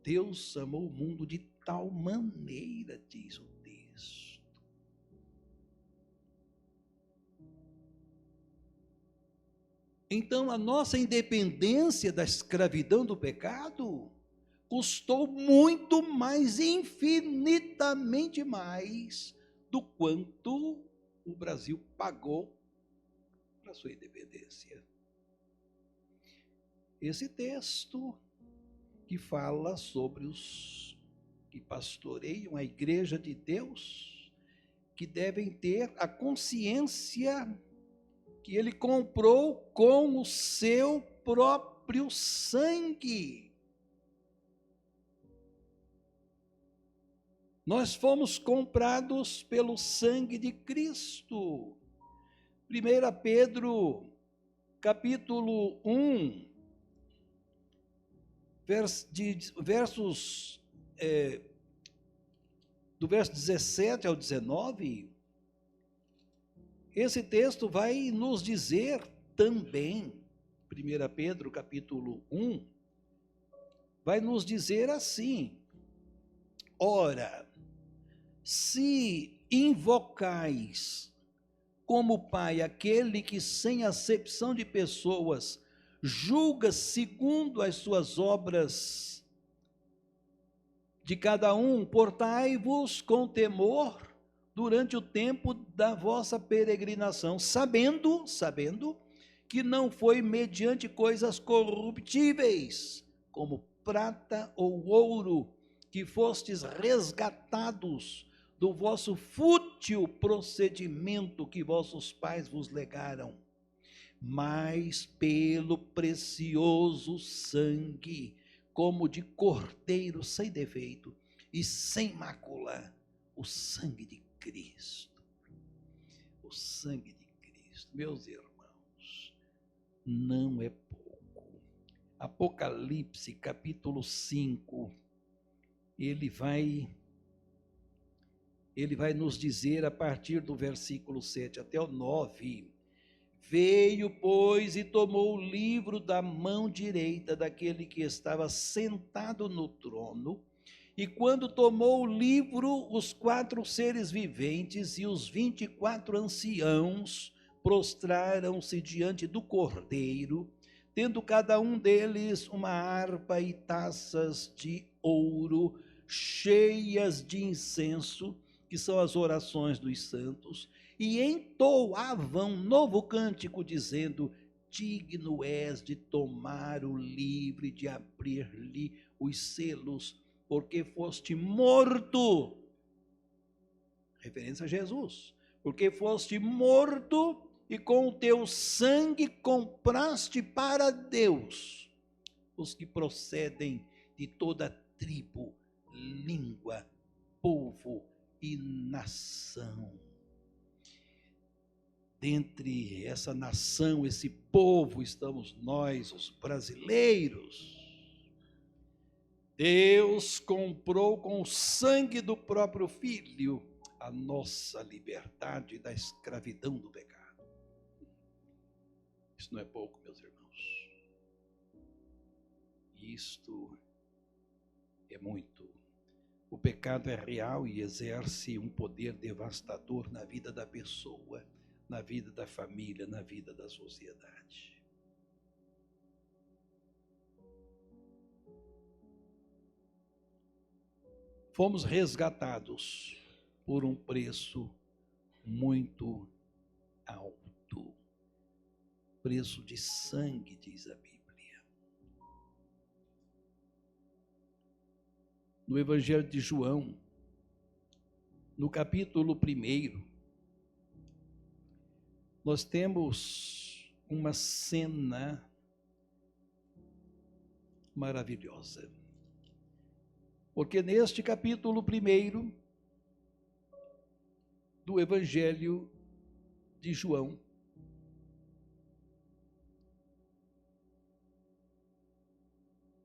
Deus amou o mundo de tal maneira, diz o texto. Então, a nossa independência da escravidão do pecado custou muito mais, infinitamente mais, do quanto o Brasil pagou para sua independência. Esse texto que fala sobre os que pastoreiam a igreja de Deus, que devem ter a consciência que ele comprou com o seu próprio sangue. Nós fomos comprados pelo sangue de Cristo. 1 Pedro, capítulo 1, do verso 17 ao 19, esse texto vai nos dizer também, 1 Pedro capítulo 1, vai nos dizer assim: ora, se invocais como Pai aquele que sem acepção de pessoas julga segundo as suas obras de cada um, portai-vos com temor durante o tempo da vossa peregrinação, sabendo que não foi mediante coisas corruptíveis, como prata ou ouro, que fostes resgatados do vosso fútil procedimento que vossos pais vos legaram, mas pelo precioso sangue, como de cordeiro sem defeito e sem mácula, o sangue de Cristo. O sangue de Cristo, meus irmãos, não é pouco. Apocalipse, capítulo 5, ele vai nos dizer, a partir do versículo 7 até o 9, Veio, pois, e tomou o livro da mão direita daquele que estava sentado no trono. E quando tomou o livro, os 4 seres viventes e os 24 anciãos prostraram-se diante do Cordeiro, tendo cada um deles uma harpa e taças de ouro cheias de incenso, que são as orações dos santos, e entoavam novo cântico, dizendo: digno és de tomar o livro e de abrir-lhe os selos, porque foste morto, referência a Jesus, porque foste morto e com o teu sangue compraste para Deus os que procedem de toda tribo, língua, povo e nação. Dentre essa nação, esse povo, estamos nós, os brasileiros. Deus comprou com o sangue do próprio Filho a nossa liberdade da escravidão do pecado. Isso não é pouco, meus irmãos. Isto é muito. O pecado é real e exerce um poder devastador na vida da pessoa, na vida da família, na vida da sociedade. Fomos resgatados por um preço muito alto. Preço de sangue, diz a Bíblia. No Evangelho de João, no capítulo 1, nós temos uma cena maravilhosa. Porque neste capítulo 1 do Evangelho de João,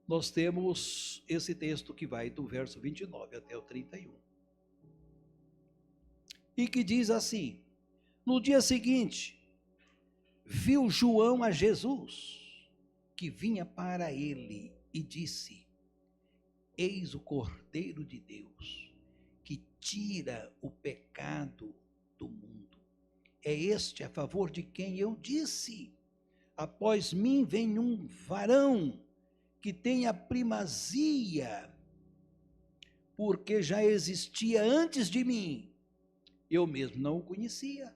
nós temos esse texto que vai do verso 29 até o 31. E que diz assim: no dia seguinte, viu João a Jesus, que vinha para ele, e disse: eis o Cordeiro de Deus, que tira o pecado do mundo. É este a favor de quem eu disse: após mim vem um varão que tem a primazia, porque já existia antes de mim. Eu mesmo não o conhecia,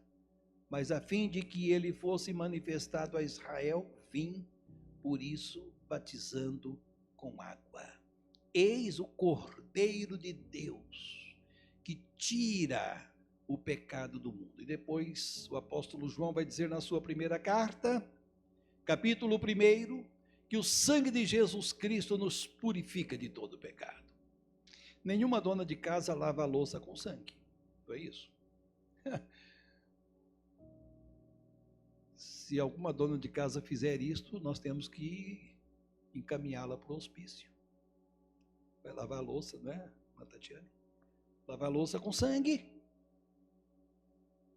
mas a fim de que ele fosse manifestado a Israel, vim, por isso, batizando com água. Eis o Cordeiro de Deus, que tira o pecado do mundo. E depois o apóstolo João vai dizer na sua primeira carta, capítulo 1, que o sangue de Jesus Cristo nos purifica de todo pecado. Nenhuma dona de casa lava a louça com sangue, não é isso? Se alguma dona de casa fizer isto, nós temos que encaminhá-la para o hospício. Vai lavar a louça, não é, Tatiane? Lavar a louça com sangue.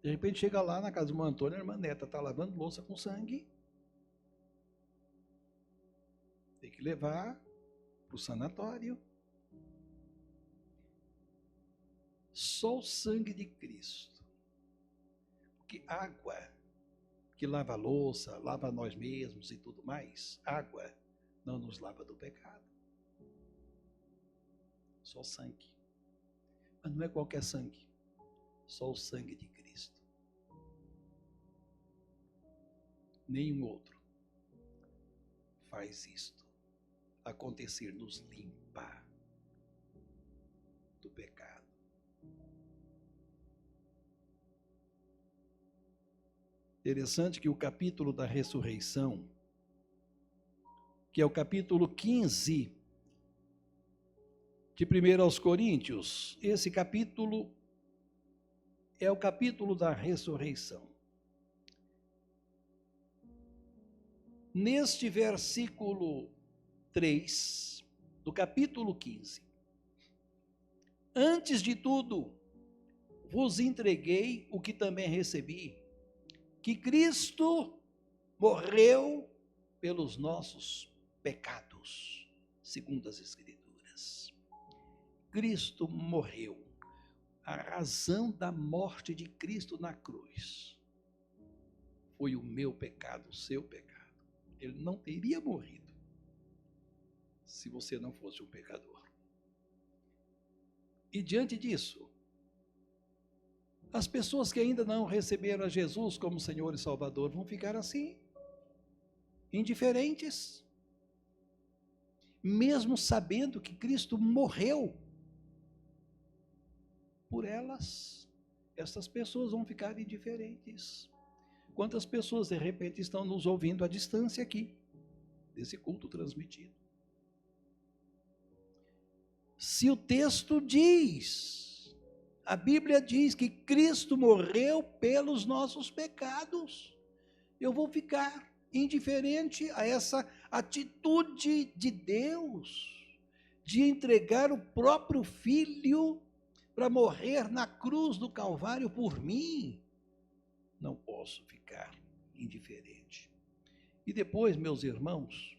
De repente chega lá na casa do irmão Antônio, a irmã Neta está lavando louça com sangue. Tem que levar para o sanatório. Só o sangue de Cristo. Porque água que lava a louça, lava nós mesmos e tudo mais, água não nos lava do pecado. Só sangue. Mas não é qualquer sangue. Só o sangue de Cristo. Nenhum outro faz isto acontecer, nos limpar do pecado. Interessante que o capítulo da ressurreição, que é o capítulo 15 de 1 aos Coríntios, esse capítulo é o capítulo da ressurreição. Neste versículo 3 do capítulo 15, antes de tudo, vos entreguei o que também recebi, que Cristo morreu pelos nossos pecados, segundo as Escrituras. Cristo morreu. A razão da morte de Cristo na cruz foi o meu pecado, o seu pecado. Ele não teria morrido se você não fosse um pecador. E diante disso, as pessoas que ainda não receberam a Jesus como Senhor e Salvador vão ficar assim, indiferentes, mesmo sabendo que Cristo morreu por elas. Essas pessoas vão ficar indiferentes. Quantas pessoas de repente estão nos ouvindo à distância aqui, desse culto transmitido? Se o texto diz, a Bíblia diz que Cristo morreu pelos nossos pecados, eu vou ficar indiferente a essa atitude de Deus, de entregar o próprio Filho para morrer na cruz do Calvário por mim? Não posso ficar indiferente. E depois, meus irmãos,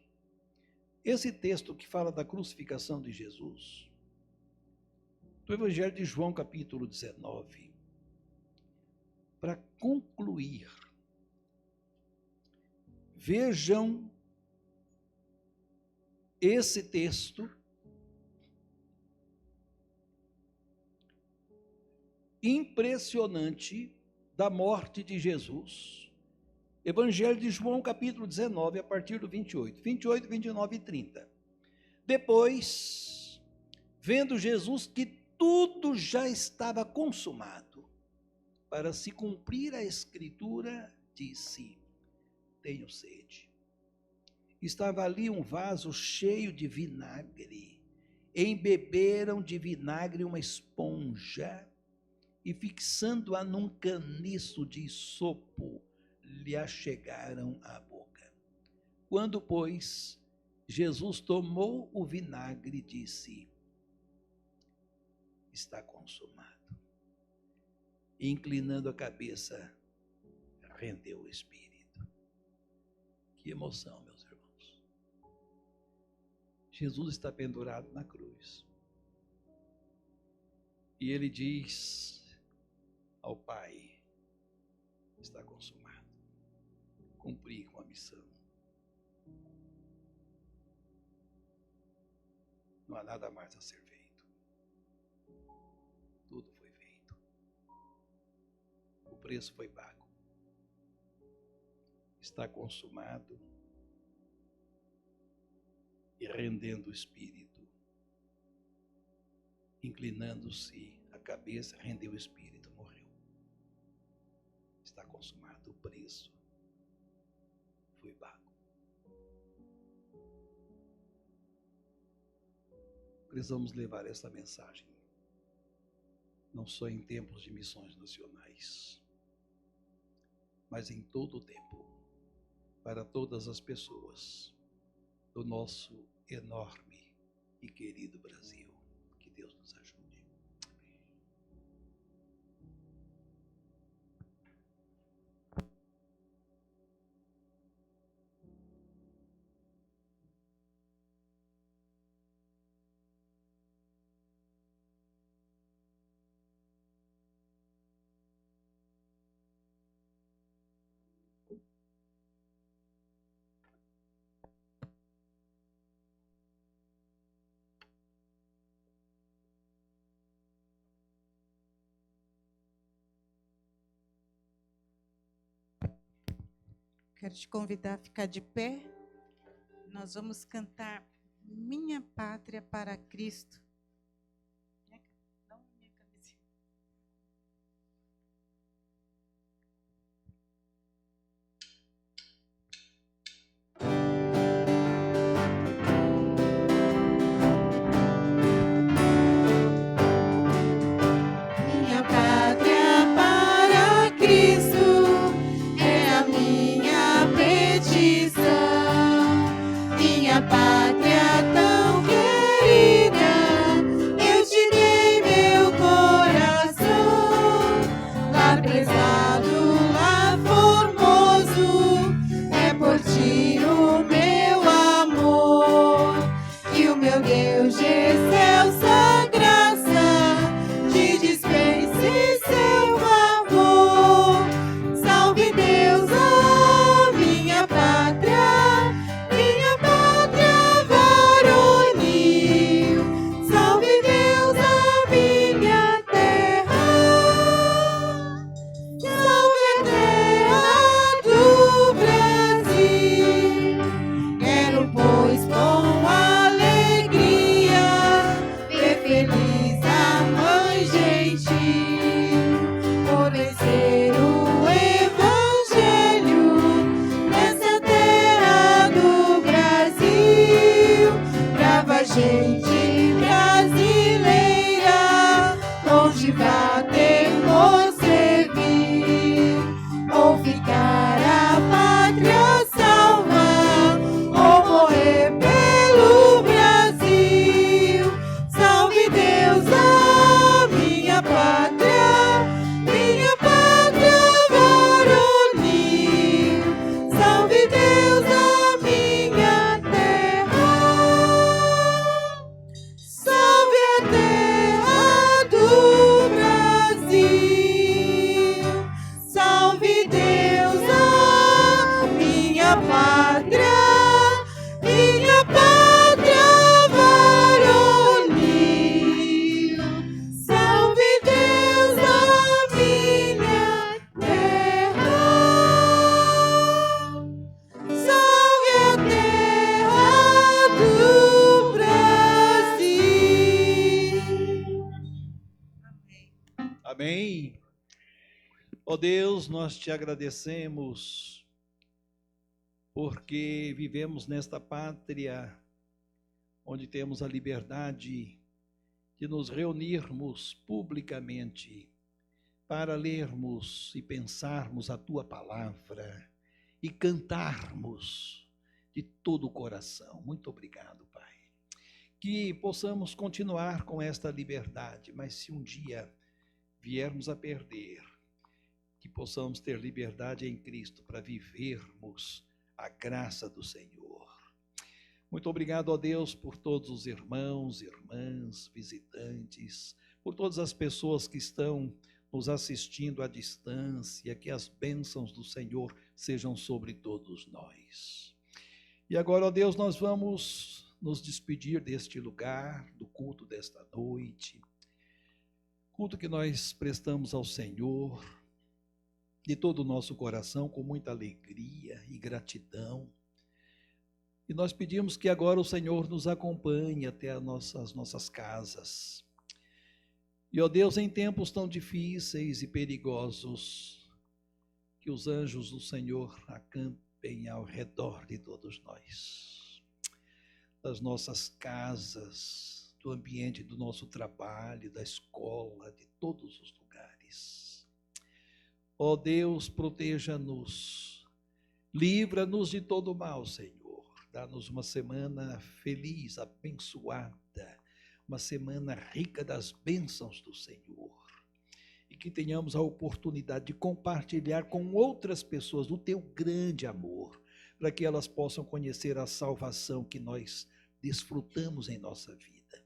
esse texto que fala da crucificação de Jesus, do Evangelho de João, capítulo 19, para concluir, vejam esse texto impressionante da morte de Jesus. Evangelho de João, capítulo 19, a partir do 28, 29 e 30. Depois, vendo Jesus que tudo já estava consumado, para se cumprir a Escritura, disse: tenho sede. Estava ali um vaso cheio de vinagre. Embeberam de vinagre uma esponja e, fixando-a num caniço de isopo, lhe achegaram à boca. Quando, pois, Jesus tomou o vinagre, disse: está consumado. E, inclinando a cabeça, rendeu o espírito. Que emoção, meus irmãos. Jesus está pendurado na cruz. E ele diz ao Pai: está consumado. Cumpri com a missão. Não há nada mais a ser feito. Tudo foi feito. O preço foi pago. Está consumado. E rendendo o espírito, inclinando-se a cabeça, rendeu o espírito, morreu. Está consumado, o preço foi pago. Precisamos levar essa mensagem, não só em tempos de missões nacionais, mas em todo o tempo, para todas as pessoas do nosso enorme e querido Brasil. Que Deus nos ajude. Quero te convidar a ficar de pé. Nós vamos cantar Minha Pátria para Cristo. Não, minha cabecinha. Minha pátria para Cristo é a minha petição. Minha pátria tão querida minha pátria varonil. Salve Deus na minha terra, salve a terra do Brasil. Amém. Ó Deus, nós te agradecemos porque vivemos nesta pátria onde temos a liberdade de nos reunirmos publicamente para lermos e pensarmos a tua palavra e cantarmos de todo o coração. Muito obrigado, Pai. Que possamos continuar com esta liberdade, mas se um dia viermos a perder, que possamos ter liberdade em Cristo para vivermos a graça do Senhor. Muito obrigado, ó Deus, por todos os irmãos, irmãs, visitantes, por todas as pessoas que estão nos assistindo à distância, que as bênçãos do Senhor sejam sobre todos nós. E agora, ó Deus, nós vamos nos despedir deste lugar, do culto desta noite, culto que nós prestamos ao Senhor, de todo o nosso coração, com muita alegria e gratidão. E nós pedimos que agora o Senhor nos acompanhe até as nossas casas. E, ó Deus, em tempos tão difíceis e perigosos, que os anjos do Senhor acampem ao redor de todos nós, das nossas casas, do ambiente do nosso trabalho, da escola, de todos os lugares. Ó Deus, proteja-nos, livra-nos de todo mal, Senhor. Dá-nos uma semana feliz, abençoada, uma semana rica das bênçãos do Senhor. E que tenhamos a oportunidade de compartilhar com outras pessoas do teu grande amor, para que elas possam conhecer a salvação que nós desfrutamos em nossa vida.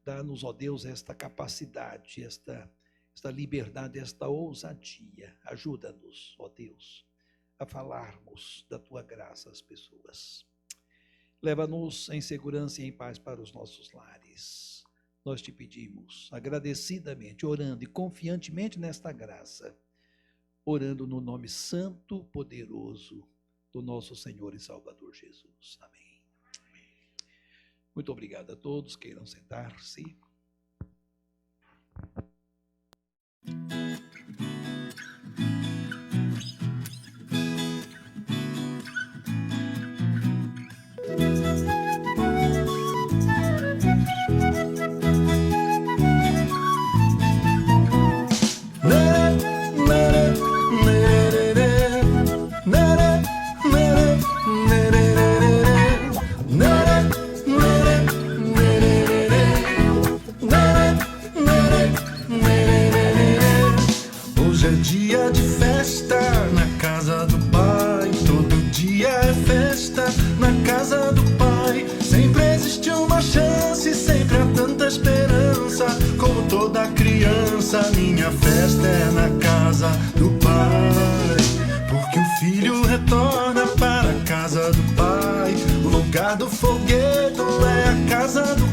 Dá-nos, ó Deus, esta capacidade, esta liberdade, esta ousadia. Ajuda-nos, ó Deus, a falarmos da tua graça às pessoas. Leva-nos em segurança e em paz para os nossos lares. Nós te pedimos, agradecidamente, orando e confiantemente nesta graça, orando no nome santo, poderoso do nosso Senhor e Salvador Jesus. Amém. Muito obrigado a todos. Queiram sentar-se. Hoje é dia de festa na casa do Pai. Todo dia é festa na casa do Pai. Sempre existe uma chance, sempre há tanta esperança. Como toda criança, minha festa é na casa do Pai. Porque o filho retorna para a casa do Pai. O lugar do fogueto é a casa do